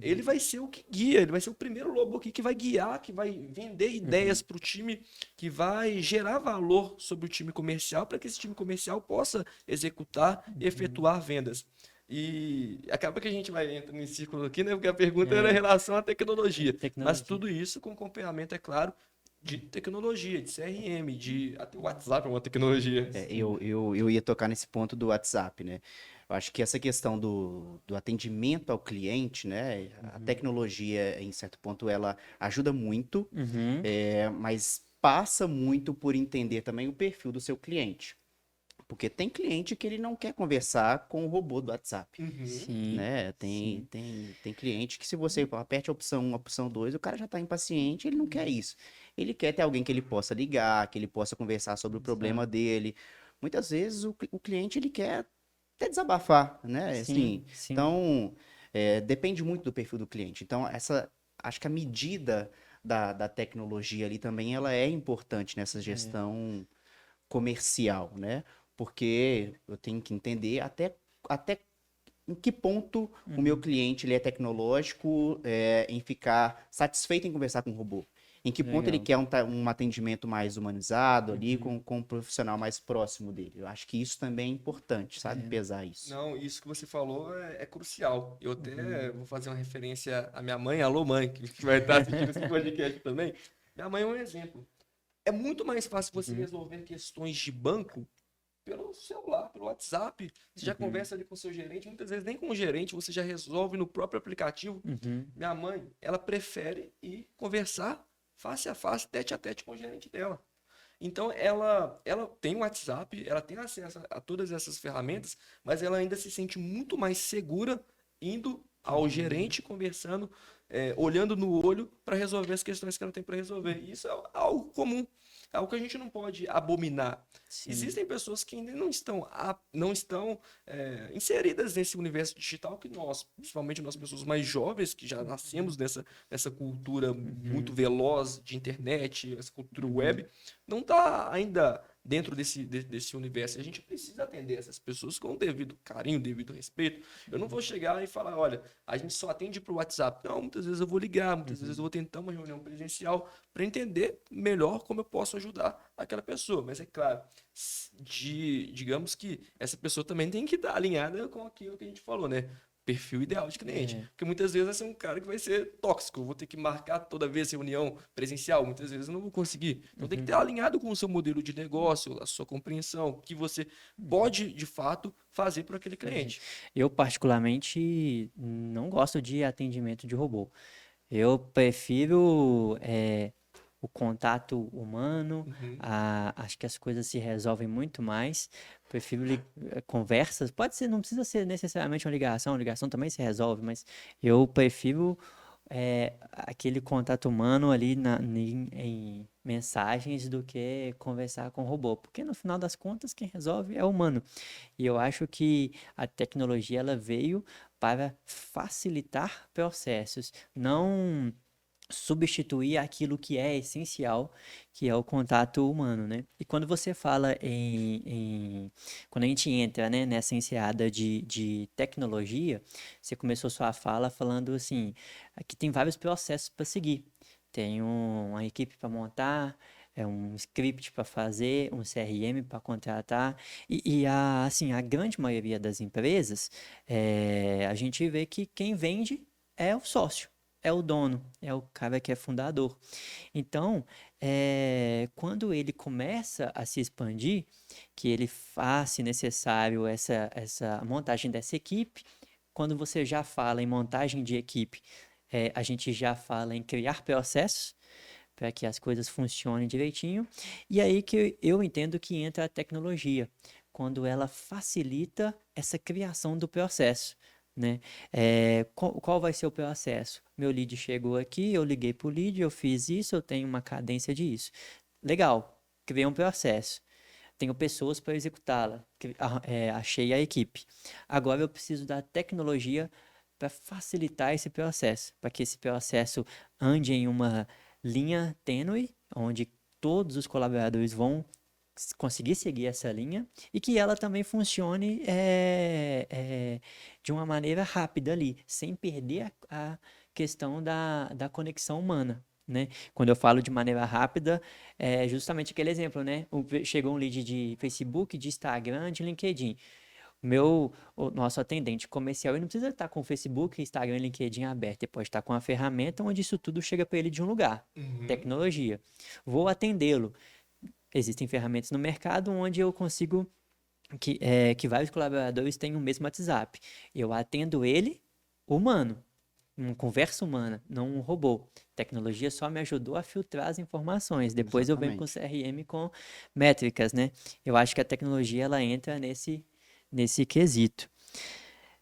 Ele vai ser o que guia, ele vai ser o primeiro lobo aqui que vai guiar, que vai vender ideias para o time, que vai gerar valor sobre o time comercial para que esse time comercial possa executar e efetuar vendas. E acaba que a gente vai entrando em círculo aqui, né? Porque a pergunta era em relação à tecnologia. Mas Tecnologia. tudo isso com acompanhamento, é claro, de tecnologia, de CRM, de até o WhatsApp é uma tecnologia. Eu ia tocar nesse ponto do WhatsApp, né? Eu acho que essa questão do atendimento ao cliente, né? A tecnologia, em certo ponto, ela ajuda muito, Uhum. mas passa muito por entender também o perfil do seu cliente. Porque tem cliente que ele não quer conversar com o robô do WhatsApp. Sim. Né? Sim. Tem cliente que se você aperte a opção 1, a opção 2, o cara já está impaciente, ele não quer isso. Ele quer ter alguém que ele possa ligar, que ele possa conversar sobre o problema dele. Muitas vezes o cliente ele quer até desabafar, né? Assim, Sim. então, depende muito do perfil do cliente. Então, acho que a medida da tecnologia ali também ela é importante nessa gestão comercial, né? Porque eu tenho que entender até em que ponto o meu cliente ele é tecnológico, em ficar satisfeito em conversar com o robô. Em que ponto ele Legal. quer um atendimento mais humanizado ali, com um profissional mais próximo dele. Eu acho que isso também é importante, sabe? Pesar isso. Não, isso que você falou é crucial. Eu até vou fazer uma referência à minha mãe, alô mãe, que vai estar assistindo esse podcast também. Minha mãe é um exemplo. É muito mais fácil você resolver questões de banco pelo celular, pelo WhatsApp. Você já conversa ali com o seu gerente, muitas vezes nem com o gerente, você já resolve no próprio aplicativo. Minha mãe, ela prefere ir conversar face a face, tete a tete com o gerente dela. Então, ela tem o WhatsApp, ela tem acesso a todas essas ferramentas, mas ela ainda se sente muito mais segura indo ao gerente, conversando, olhando no olho para resolver as questões que ela tem para resolver. E isso é algo comum, é algo que a gente não pode abominar. Sim. Existem pessoas que ainda não estão inseridas nesse universo digital que nós, principalmente nós pessoas mais jovens, que já nascemos nessa cultura muito veloz de internet, essa cultura web, não está ainda dentro desse universo. E a gente precisa atender essas pessoas com o devido carinho, devido respeito. Eu não vou chegar e falar, olha, a gente só atende para o WhatsApp. Não, muitas vezes eu vou ligar, muitas vezes eu vou tentar uma reunião presencial para entender melhor como eu posso ajudar aquela pessoa. Mas é claro, digamos que essa pessoa também tem que estar alinhada com aquilo que a gente falou, né? Perfil ideal de cliente. Porque muitas vezes vai ser um cara que vai ser tóxico. Eu vou ter que marcar toda vez reunião presencial. Muitas vezes eu não vou conseguir. Então tem que estar alinhado com o seu modelo de negócio, a sua compreensão, o que você pode, de fato, fazer para aquele cliente. Eu, particularmente, não gosto de atendimento de robô. Eu prefiro o contato humano, acho que as coisas se resolvem muito mais. Prefiro conversas, pode ser, não precisa ser necessariamente uma ligação também se resolve, mas eu prefiro aquele contato humano ali em mensagens do que conversar com o robô, porque no final das contas quem resolve é o humano. E eu acho que a tecnologia ela veio para facilitar processos, não substituir aquilo que é essencial, que é o contato humano, né? E quando você fala quando a gente entra, né, nessa enseada de tecnologia, você começou sua fala falando assim, aqui tem vários processos para seguir. Tem uma equipe para montar, um script para fazer, um CRM para contratar, assim, a grande maioria das empresas, a gente vê que quem vende é o sócio, é o dono, é o cara que é fundador. Então, quando ele começa a se expandir, que ele faz, se necessário, essa montagem dessa equipe, quando você já fala em montagem de equipe, a gente já fala em criar processos para que as coisas funcionem direitinho. E aí que eu entendo que entra a tecnologia, quando ela facilita essa criação do processo, né? Qual vai ser o processo? Meu lead chegou aqui, eu liguei para o lead, eu fiz isso, eu tenho uma cadência disso. Legal, criei um processo. Tenho pessoas para executá-la, achei a equipe. Agora eu preciso da tecnologia para facilitar esse processo, para que esse processo ande em uma linha tênue, onde todos os colaboradores vão conseguir seguir essa linha e que ela também funcione de uma maneira rápida ali, sem perder a questão da conexão humana. Né? Quando eu falo de maneira rápida, é justamente aquele exemplo, né? Chegou um lead de Facebook, de Instagram, de LinkedIn. O nosso atendente comercial, ele não precisa estar com o Facebook, Instagram e LinkedIn aberto. Ele pode estar com uma ferramenta onde isso tudo chega para ele de um lugar. Tecnologia. Vou atendê-lo. Existem ferramentas no mercado onde eu consigo que vários colaboradores tenham o mesmo WhatsApp. Eu atendo ele, humano. Uma conversa humana, não um robô. Tecnologia só me ajudou a filtrar as informações. Depois eu venho com CRM com métricas, né? Eu acho que a tecnologia ela entra nesse quesito.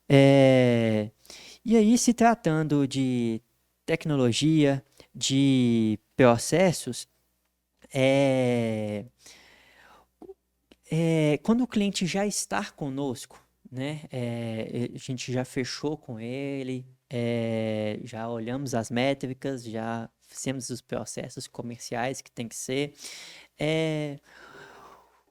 E aí, se tratando de tecnologia, de processos, quando o cliente já está conosco, né? A gente já fechou com ele, já olhamos as métricas, já fizemos os processos comerciais que tem que ser.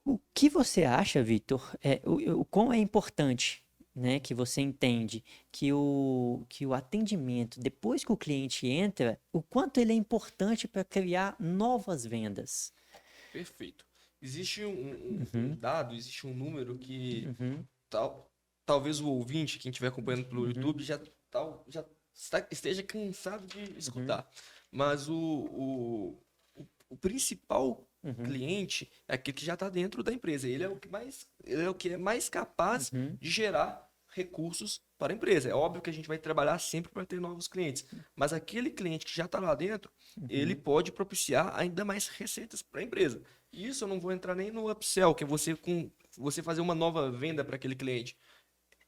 O que você acha, Vitor? O quão é importante, né, que você entende que o atendimento, depois que o cliente entra, o quanto ele é importante para criar novas vendas? Perfeito. Existe um dado, existe um número que talvez o ouvinte, quem estiver acompanhando pelo YouTube, já esteja cansado de escutar. Mas o principal cliente é aquele que já está dentro da empresa. Ele é o que é mais capaz de gerar recursos para a empresa. É óbvio que a gente vai trabalhar sempre para ter novos clientes, mas aquele cliente que já está lá dentro, ele pode propiciar ainda mais receitas para a empresa. E isso eu não vou entrar nem no upsell, que é você fazer uma nova venda para aquele cliente.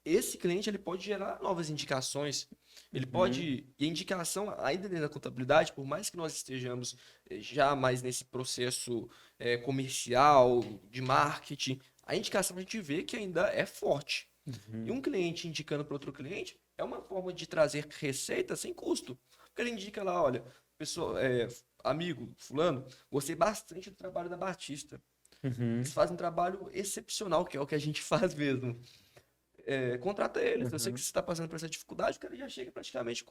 Esse cliente ele pode gerar novas indicações. Ele pode. E a indicação, ainda dentro da contabilidade, por mais que nós estejamos já mais nesse processo comercial, de marketing, a indicação a gente vê que ainda é forte. E um cliente indicando para outro cliente é uma forma de trazer receita sem custo. Porque ele indica lá, olha, pessoa, amigo, fulano, gostei bastante do trabalho da Batista. Eles fazem um trabalho excepcional, que é o que a gente faz mesmo. Contrata eles. Eu sei que você está passando por essa dificuldade, o cara já chega praticamente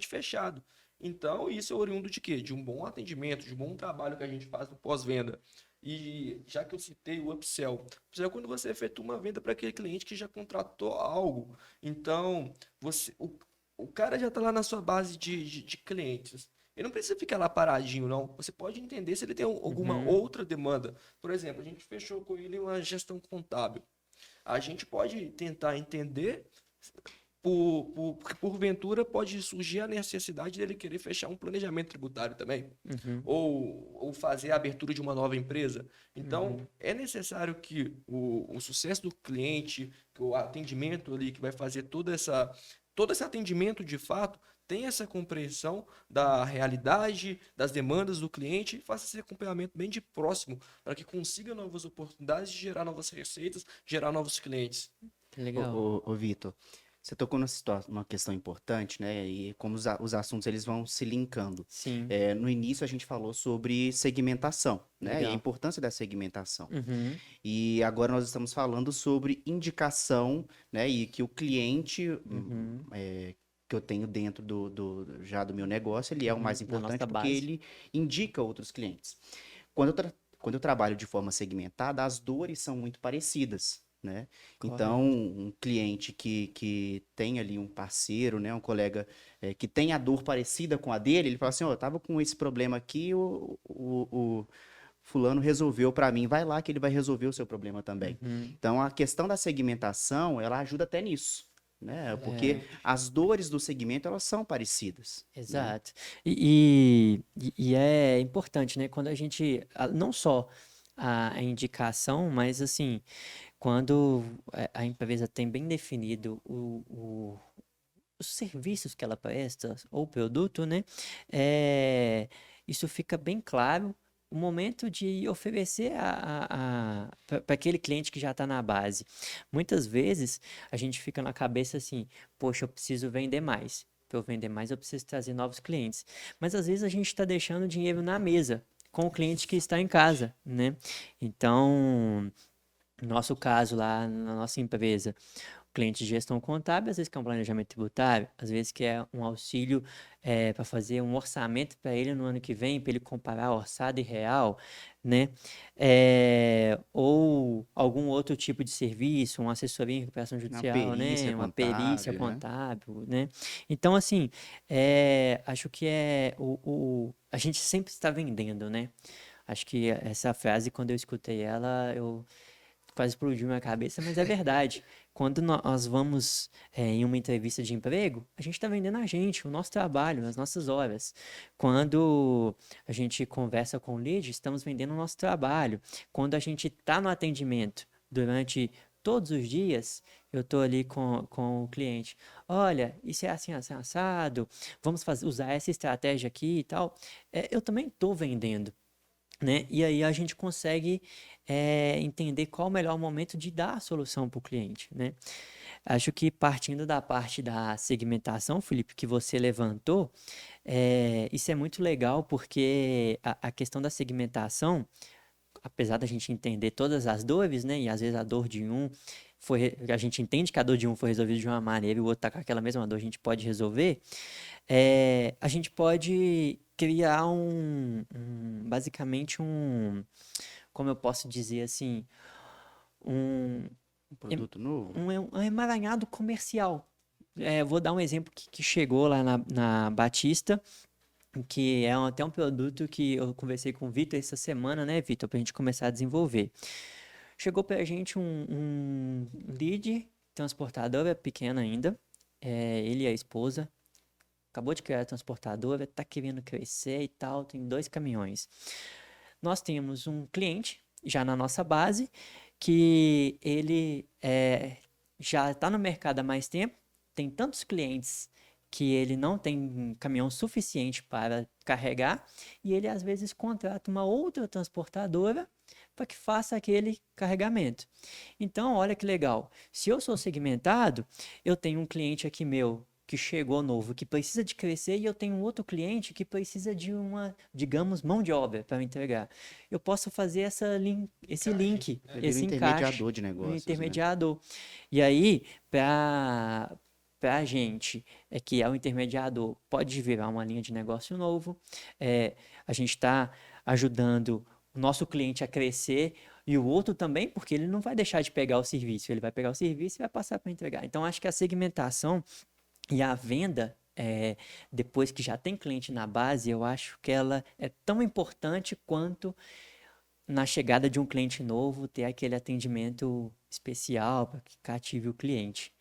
fechado. Então, isso é oriundo de quê? De um bom atendimento, de um bom trabalho que a gente faz no pós-venda. E já que eu citei o upsell, é quando você efetua uma venda para aquele cliente que já contratou algo. Então, o cara já está lá na sua base de clientes. Ele não precisa ficar lá paradinho, não. Você pode entender se ele tem alguma outra demanda. Por exemplo, a gente fechou com ele uma gestão contábil. A gente pode tentar entender, porventura pode surgir a necessidade dele querer fechar um planejamento tributário também, ou fazer a abertura de uma nova empresa. Então, é necessário que o sucesso do cliente, que o atendimento ali, que vai fazer todo esse atendimento de fato, tenha essa compreensão da realidade, das demandas do cliente e faça esse acompanhamento bem de próximo para que consiga novas oportunidades de gerar novas receitas, gerar novos clientes. Legal. Ô, Vitor, você tocou numa questão importante, né? E como os assuntos eles vão se linkando. Sim. No início a gente falou sobre segmentação, né? E a Legal. importância da segmentação. E agora nós estamos falando sobre indicação, né? E que o cliente que eu tenho dentro já do meu negócio, ele é o mais Da importante nossa porque base. ele indica outros clientes. Quando eu trabalho de forma segmentada, as dores são muito parecidas, né? Correto. Então, um cliente que tem ali um parceiro, né, um colega que tem a dor parecida com a dele, ele fala assim, eu tava com esse problema aqui, o fulano resolveu para mim, vai lá que ele vai resolver o seu problema também. Então, a questão da segmentação, ela ajuda até nisso, né? Porque as dores do segmento, elas são parecidas, né? Exato. E é importante, né? Quando a gente, não só a indicação, mas assim, quando a empresa tem bem definido os serviços que ela presta, ou o produto, né? Isso fica bem claro o momento de oferecer para aquele cliente que já está na base. Muitas vezes a gente fica na cabeça assim, poxa, eu preciso vender mais. Para eu vender mais, eu preciso trazer novos clientes. Mas às vezes a gente está deixando dinheiro na mesa com o cliente que está em casa, né? Então, no nosso caso lá na nossa empresa, cliente de gestão contábil, às vezes que é um planejamento tributário, às vezes que é um auxílio para fazer um orçamento para ele no ano que vem, para ele comparar orçado e real, né? Ou algum outro tipo de serviço, uma assessoria em recuperação Uma judicial, perícia né? Uma perícia contábil, né? contábil, né? Então, assim, acho que a gente sempre está vendendo, né? Acho que essa frase, quando eu escutei ela, eu quase explodiu minha cabeça, mas é verdade. Quando nós vamos em uma entrevista de emprego, a gente está vendendo a gente, o nosso trabalho, as nossas horas. Quando a gente conversa com o lead, estamos vendendo o nosso trabalho. Quando a gente está no atendimento durante todos os dias, eu estou ali com o cliente. Olha, isso é assim, assim, assado, vamos usar essa estratégia aqui e tal. Eu também estou vendendo, né? E aí a gente consegue entender qual o melhor momento de dar a solução para o cliente, né? Acho que partindo da parte da segmentação, Felipe, que você levantou, isso é muito legal porque a questão da segmentação, apesar da gente entender todas as dores, né? E às vezes a dor de um a gente entende que a dor de um foi resolvida de uma maneira e o outro tá com aquela mesma dor, a gente pode resolver. A gente pode criar basicamente como eu posso dizer assim, um, Um produto novo? um emaranhado comercial. Vou dar um exemplo que chegou lá na Batista, que é até um produto que eu conversei com o Vitor essa semana, né, Vitor, para a gente começar a desenvolver. Chegou para a gente um lead transportadora pequena ainda, ele e a esposa, acabou de criar a transportadora, está querendo crescer e tal, tem 2 caminhões. Nós temos um cliente já na nossa base que ele já está no mercado há mais tempo, tem tantos clientes que ele não tem caminhão suficiente para carregar e ele às vezes contrata uma outra transportadora para que faça aquele carregamento. Então, olha que legal. Se eu sou segmentado, eu tenho um cliente aqui meu que chegou novo, que precisa de crescer, e eu tenho um outro cliente que precisa de uma, digamos, mão de obra para me entregar. Eu posso fazer esse link, Você vira um esse encaixe, intermediador de um negócios, né? intermediador. E aí, para a gente, que é o intermediador, pode virar uma linha de negócio novo. A gente está ajudando o nosso cliente a crescer e o outro também, porque ele não vai deixar de pegar o serviço, ele vai pegar o serviço e vai passar para entregar. Então, acho que a segmentação e a venda, depois que já tem cliente na base, eu acho que ela é tão importante quanto na chegada de um cliente novo, ter aquele atendimento especial para que cative o cliente,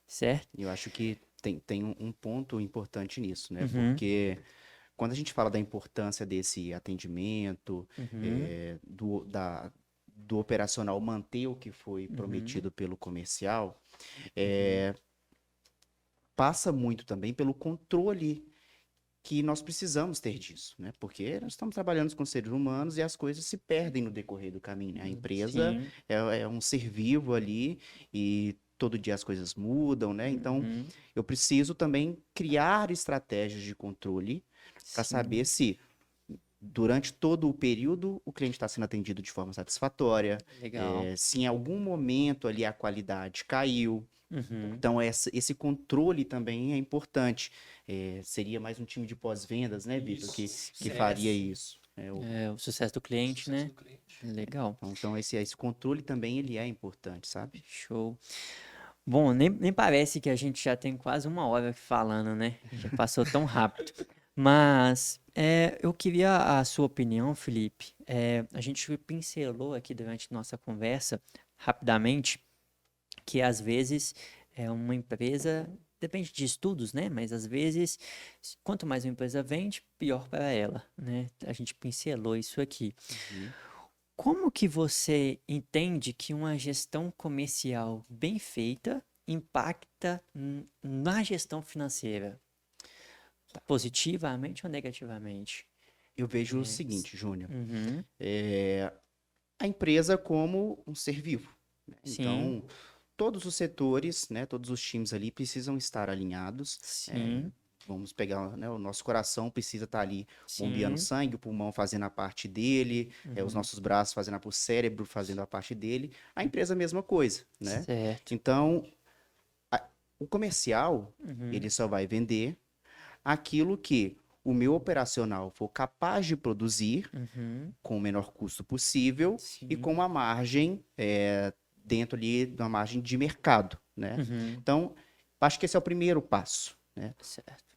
certo? E eu acho que tem um ponto importante nisso, né? Uhum, Porque quando a gente fala da importância desse atendimento, uhum, do operacional manter o que foi uhum, prometido pelo comercial, uhum. passa muito também pelo controle que nós precisamos ter disso, né? Porque nós estamos trabalhando com seres humanos e as coisas se perdem no decorrer do caminho, né? A empresa Sim, é um ser vivo ali e todo dia as coisas mudam, né? Então, uhum, eu preciso também criar estratégias de controle para saber sim, se durante todo o período o cliente está sendo atendido de forma satisfatória, legal. se em algum momento ali a qualidade caiu. Uhum. Então, esse controle também é importante. Seria mais um time de pós-vendas, né, Vitor, Isso. que faria CS. isso. O sucesso do cliente, Sucesso né? do cliente. Legal. Então, esse controle também ele é importante, sabe? Show. Bom, nem parece que a gente já tem quase 1 hora falando, né? Já passou tão rápido. Mas eu queria a sua opinião, Felipe. A gente pincelou aqui durante nossa conversa, rapidamente, que às vezes é uma empresa, depende de estudos, né? Mas às vezes, quanto mais uma empresa vende, pior para ela, né? A gente pincelou isso aqui. Uhum. Como que você entende que uma gestão comercial bem feita impacta na gestão financeira? Positivamente ou negativamente? Eu vejo o É, seguinte, Júnior, uhum, a empresa como um ser vivo, né? sim, Então, todos os setores, né, todos os times ali precisam estar alinhados. sim, Vamos pegar, né, o nosso coração precisa estar ali bombeando sim, sangue, o pulmão fazendo a parte dele, os uhum, nossos braços fazendo o cérebro fazendo a parte dele. A empresa a mesma coisa, né? certo, Então, o comercial, uhum, ele só vai vender aquilo que o meu operacional for capaz de produzir uhum, com o menor custo possível e com sim, uma margem dentro ali de uma margem de mercado, né? uhum, Então, acho que esse é o primeiro passo, né? certo,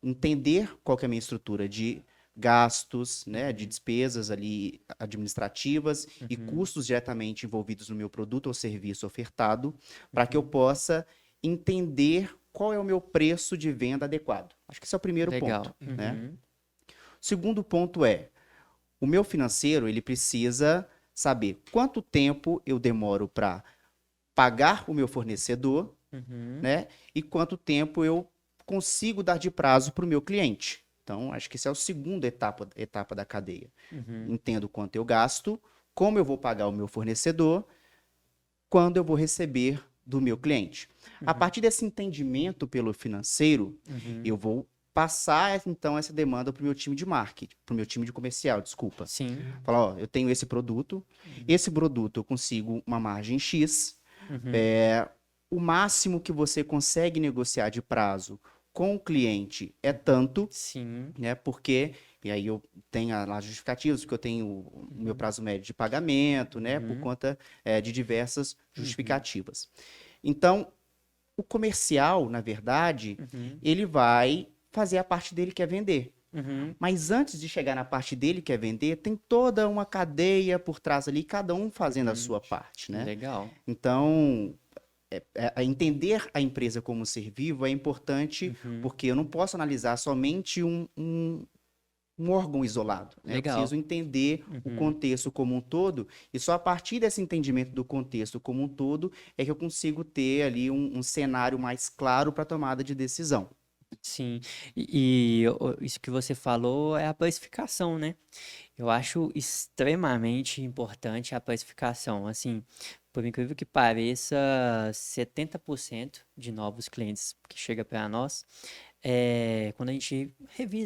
Entender qual que é a minha estrutura de gastos, né, de uhum, despesas ali administrativas e uhum, custos diretamente envolvidos no meu produto ou serviço ofertado, para que eu uhum, possa entender qual é o meu preço de venda adequado. Acho que esse é o primeiro ponto, legal, né? uhum, O segundo ponto é, o meu financeiro, ele precisa saber quanto tempo eu demoro para pagar o meu fornecedor, uhum, né? E quanto tempo eu consigo dar de prazo para o meu cliente. Então, acho que essa é a segunda etapa da cadeia. uhum, Entendo quanto eu gasto, como eu vou pagar o meu fornecedor, quando eu vou receber do meu cliente. A uhum, partir desse entendimento pelo financeiro, uhum, eu vou passar então essa demanda para o meu time de marketing, para o meu time de comercial, desculpa. sim, Falar, ó, eu tenho esse produto eu consigo uma margem X, uhum, é, o máximo que você consegue negociar de prazo com o cliente é tanto, sim, né? Porque, e aí eu tenho lá as justificativas, porque eu tenho o meu uhum, prazo médio de pagamento, né? Por uhum, conta de diversas uhum, justificativas. Então, o comercial, na verdade, uhum, ele vai fazer a parte dele que é vender. uhum, Mas antes de chegar na parte dele que é vender, tem toda uma cadeia por trás ali, cada um fazendo a uhum, sua parte, né? legal, Então, entender a empresa como ser vivo é importante uhum, porque eu não posso analisar somente um órgão isolado, né? Eu preciso legal, entender o uhum. contexto como um todo e só a partir desse entendimento do contexto como um todo é que eu consigo ter ali um cenário mais claro para a tomada de decisão. Sim, isso que você falou é a precificação, né? Eu acho extremamente importante a precificação. Assim, por incrível que pareça, 70% de novos clientes que chega para nós, quando a gente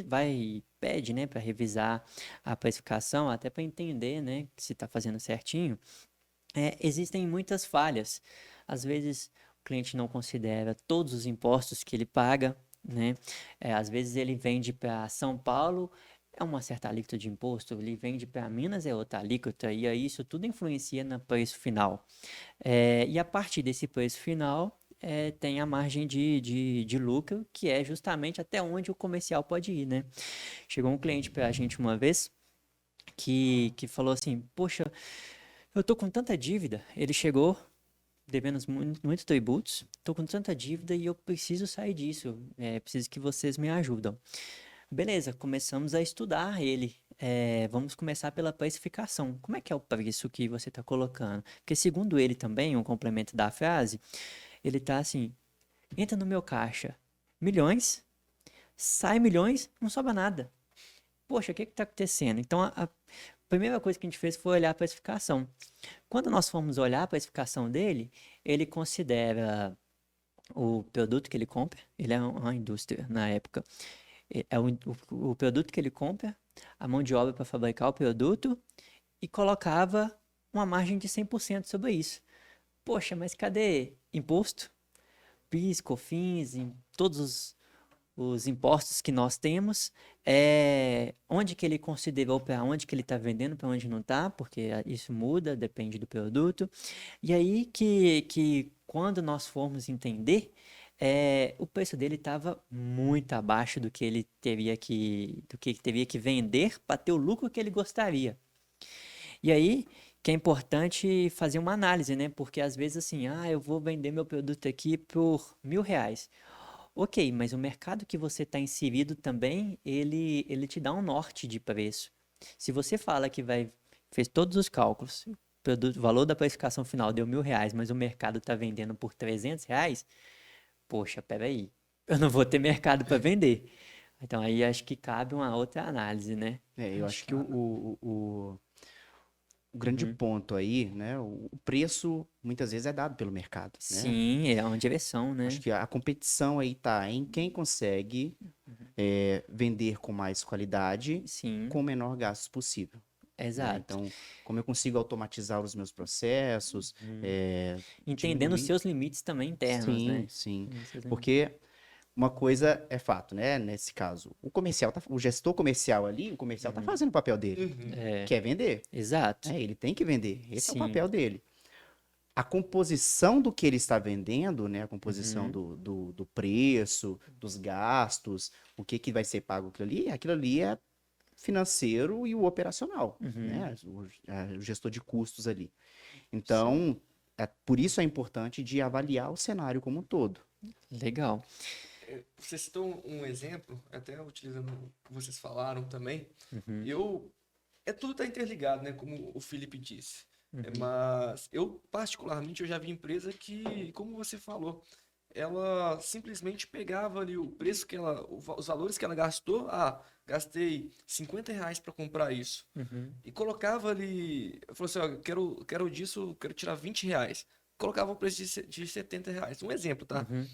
vai pede, né, para revisar a precificação, até para entender, né, se está fazendo certinho, existem muitas falhas. Às vezes o cliente não considera todos os impostos que ele paga, né? Às vezes ele vende para São Paulo, é uma certa alíquota de imposto, ele vende para Minas, é outra alíquota, e aí isso tudo influencia no preço final. E a partir desse preço final, tem a margem de lucro, que é justamente até onde o comercial pode ir, né? Chegou um cliente para a gente uma vez que falou assim: Poxa, eu tô com tanta dívida. Ele chegou devendo muitos tributos, tô com tanta dívida e eu preciso sair disso. Preciso que vocês me ajudam. Beleza, começamos a estudar ele. Vamos começar pela precificação. Como é que é o preço que você está colocando? Porque segundo ele também, um complemento da frase, ele tá assim, entra no meu caixa, milhões, sai milhões, não sobra nada. Poxa, o que está acontecendo? Então, a primeira coisa que a gente fez foi olhar a precificação. Quando nós fomos olhar a precificação dele, ele considera o produto que ele compra, ele é uma indústria na época, o produto que ele compra, a mão de obra para fabricar o produto e colocava uma margem de 100% sobre isso. Poxa, mas cadê imposto? PIS, COFINS, todos os impostos que nós temos, onde que ele considerou para onde que ele está vendendo, para onde não está, porque isso muda, depende do produto. E aí que quando nós formos entender, o preço dele estava muito abaixo do que ele teria que vender para ter o lucro que ele gostaria. E aí que é importante fazer uma análise, né? Porque às vezes assim, eu vou vender meu produto aqui por R$ 1.000. Ok, mas o mercado que você está inserido também, ele te dá um norte de preço. Se você fala que fez todos os cálculos, o valor da precificação final deu R$ 1.000, mas o mercado está vendendo por R$ 300, poxa, peraí, eu não vou ter mercado para vender. Então aí acho que cabe uma outra análise, né? Eu acho que o grande Uhum. ponto aí, né? O preço muitas vezes é dado pelo mercado, né? Sim, é uma direção, Acho né? que a competição aí tá em quem consegue vender com mais qualidade, Sim, com o menor gasto possível, né? exato. Então, como eu consigo automatizar os meus processos, Uhum. Entendendo os diminuir. seus limites também internos, Sim, né? sim. Os seus limites. Porque uma coisa é fato, né? Nesse caso, o gestor comercial ali, o comercial tá fazendo o papel dele, Uhum. É, que é vender. exato. Ele tem que vender. Esse é o Sim. papel dele. A composição do que ele está vendendo, né? A composição Uhum. do preço, dos gastos, o que que vai ser pago aquilo ali é financeiro e o operacional, Uhum. né? O gestor de custos ali. Sim. Então, por isso é importante de avaliar o cenário como um todo. Legal. Você citou um exemplo, até utilizando o que vocês falaram também. Uhum. Eu, tudo está interligado, né? Como o Felipe disse. Uhum. Mas eu, particularmente, eu já vi empresa que, como você falou, ela simplesmente pegava ali o preço que os valores que ela gastou. Gastei R$ 50 para comprar isso. Uhum. E colocava ali, falou assim, ó, quero disso, quero tirar R$ 20. Colocava o preço de R$ 70. Um exemplo, tá? Uhum.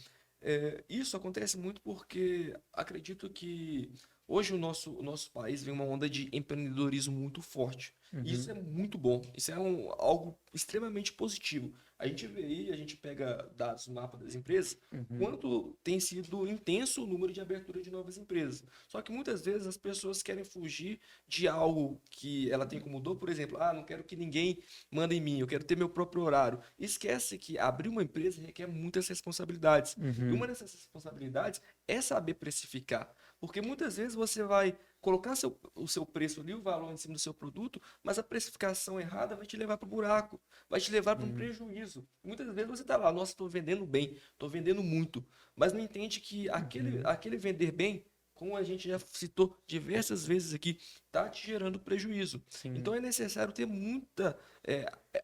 Isso acontece muito porque acredito que hoje o nosso país vem uma onda de empreendedorismo muito forte. E isso Uhum. é muito bom. Isso é algo extremamente positivo. A gente vê aí, a gente pega dados no mapa das empresas, Uhum. quanto tem sido intenso o número de abertura de novas empresas. Só que muitas vezes as pessoas querem fugir de algo que ela tem como dor, por exemplo, não quero que ninguém manda em mim, eu quero ter meu próprio horário. Esquece que abrir uma empresa requer muitas responsabilidades. E Uhum. uma dessas responsabilidades é saber precificar. Porque muitas vezes você vai colocar o seu preço ali, o valor em cima do seu produto, mas a precificação errada vai te levar para o buraco, vai te levar para um Uhum. prejuízo. Muitas vezes você está lá, nossa, estou vendendo bem, estou vendendo muito, mas não entende que aquele, Uhum. aquele vender bem, como a gente já citou diversas vezes aqui, está te gerando prejuízo. Sim. Então é necessário ter muita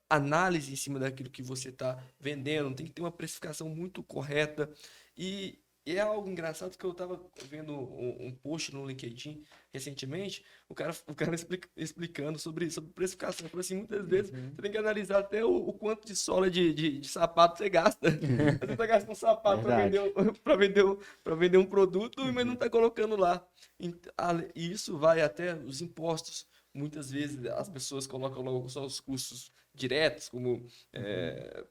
análise em cima daquilo que você está vendendo, tem que ter uma precificação muito correta. E é algo engraçado que eu estava vendo um post no LinkedIn recentemente, o cara explicando sobre precificação. Ele falou assim, muitas vezes Uhum. você tem que analisar até o quanto de sola de sapato você gasta. Você está gastando um sapato para vender, Verdade. para vender um produto, mas não Uhum. está colocando lá. E isso vai até os impostos. Muitas vezes as pessoas colocam logo só os custos diretos, como Uhum.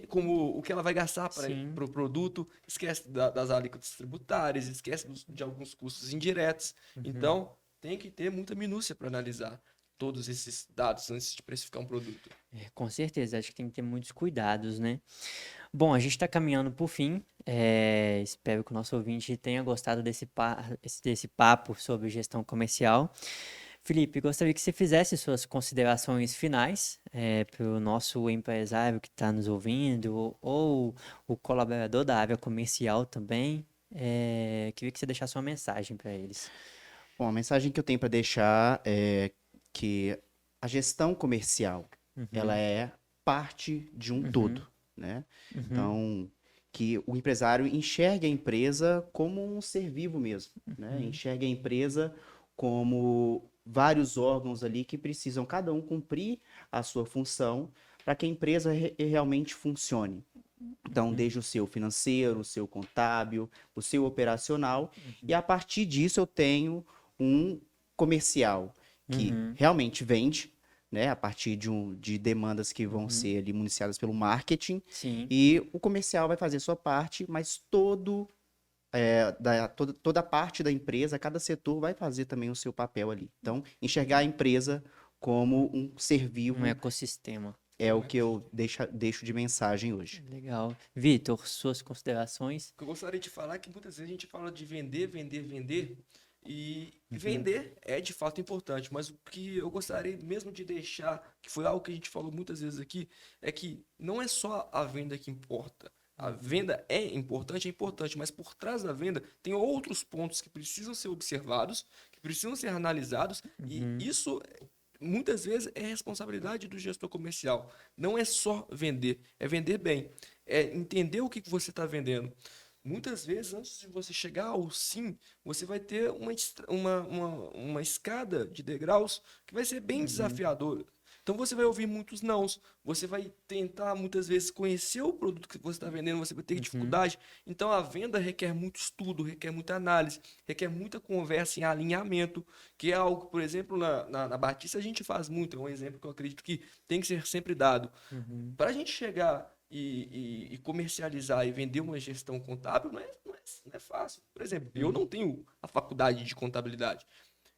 como o que ela vai gastar para Sim. o produto, esquece das alíquotas tributárias, esquece de alguns custos indiretos. Uhum. Então, tem que ter muita minúcia para analisar todos esses dados antes de precificar um produto. Com certeza, acho que tem que ter muitos cuidados, né? Bom, a gente está caminhando para o fim. Espero que o nosso ouvinte tenha gostado desse papo sobre gestão comercial. Felipe, gostaria que você fizesse suas considerações finais para o nosso empresário que está nos ouvindo, ou o colaborador da área comercial também. Queria que você deixasse uma mensagem para eles. Bom, a mensagem que eu tenho para deixar é que a gestão comercial, ela Uhum. é parte de um Uhum. todo, né? Uhum. Então, que o empresário enxergue a empresa como um ser vivo mesmo, né? Uhum. Enxergue a empresa como vários órgãos ali que precisam cada um cumprir a sua função para que a empresa realmente funcione. Então, Uhum. desde o seu financeiro, o seu contábil, o seu operacional, e Uhum. a partir disso eu tenho um comercial que Uhum. realmente vende, né, a partir de demandas que vão Uhum. ser ali municiadas pelo marketing, Sim. e o comercial vai fazer sua parte, mas toda a parte da empresa, cada setor vai fazer também o seu papel ali. Então, enxergar a empresa como um ser Um vivo ecossistema. é o Não é? que eu deixo de mensagem hoje. Legal. Vitor, suas considerações? O que eu gostaria de falar é que muitas vezes a gente fala de vender, vender, vender, E vender é de fato importante, mas o que eu gostaria mesmo de deixar, que foi algo que a gente falou muitas vezes aqui, é que não é só a venda que importa. A venda é importante, mas por trás da venda tem outros pontos que precisam ser observados, que precisam ser analisados, e Uhum. isso muitas vezes é responsabilidade do gestor comercial. Não é só vender, é vender bem, é entender o que que você está vendendo. Muitas vezes, antes de você chegar ao sim, você vai ter uma escada de degraus que vai ser bem Uhum. desafiadora. Então você vai ouvir muitos nãos, você vai tentar muitas vezes conhecer o produto que você está vendendo, você vai ter Uhum. dificuldade. Então a venda requer muito estudo, requer muita análise, requer muita conversa em alinhamento, que é algo, por exemplo, na Batista a gente faz muito, é um exemplo que eu acredito que tem que ser sempre dado. Uhum. Para a gente chegar e comercializar e vender uma gestão contábil não é fácil. Por exemplo, eu Uhum. não tenho a faculdade de contabilidade.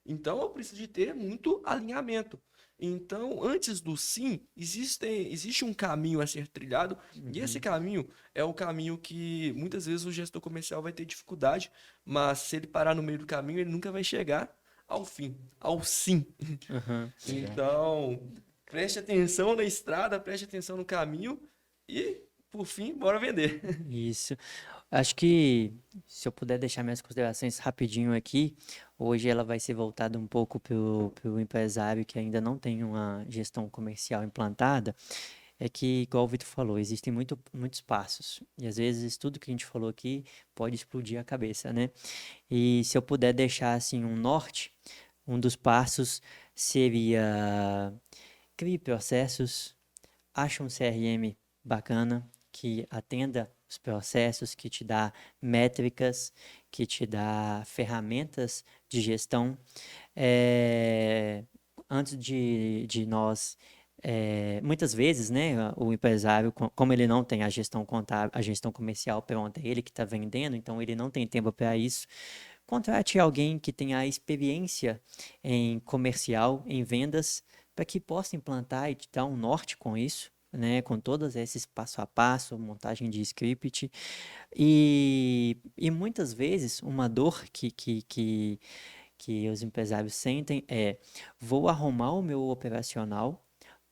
Então, eu preciso de ter muito alinhamento. Então, antes do sim, existe um caminho a ser trilhado, e esse Uhum. caminho é o caminho que muitas vezes o gestor comercial vai ter dificuldade, mas se ele parar no meio do caminho, ele nunca vai chegar ao fim, ao sim. Uhum. Legal. Então, preste atenção na estrada, preste atenção no caminho e, por fim, bora vender. Isso. Acho que se eu puder deixar minhas considerações rapidinho aqui, hoje ela vai ser voltada um pouco para o empresário que ainda não tem uma gestão comercial implantada. É que, igual o Vitor falou, existem muitos passos. E às vezes tudo que a gente falou aqui pode explodir a cabeça, né? E se eu puder deixar assim um norte, um dos passos seria crie processos, acha um CRM bacana que atenda os processos, que te dá métricas, que te dá ferramentas de gestão. Eh, Antes de nós muitas vezes, né, o empresário, como ele não tem a gestão contábil, a gestão comercial pronta, ele que está vendendo, então ele não tem tempo para isso. Contrate alguém que tenha experiência em comercial, em vendas, para que possa implantar e te dar um norte com isso, né, com todos esses passo a passo, montagem de script. E muitas vezes uma dor que os empresários sentem é: vou arrumar o meu operacional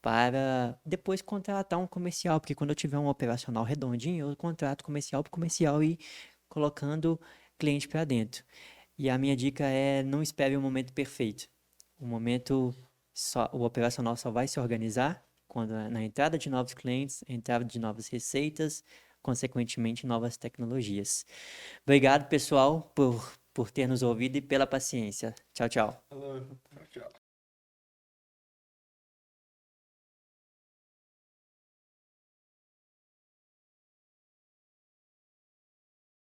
para depois contratar um comercial, porque quando eu tiver um operacional redondinho, eu contrato comercial por comercial e colocando cliente para dentro. E a minha dica é: não espere o momento perfeito. O momento o operacional só vai se organizar quando na entrada de novos clientes, entrada de novas receitas, consequentemente novas tecnologias. Obrigado, pessoal, por ter nos ouvido e pela paciência. Tchau, tchau.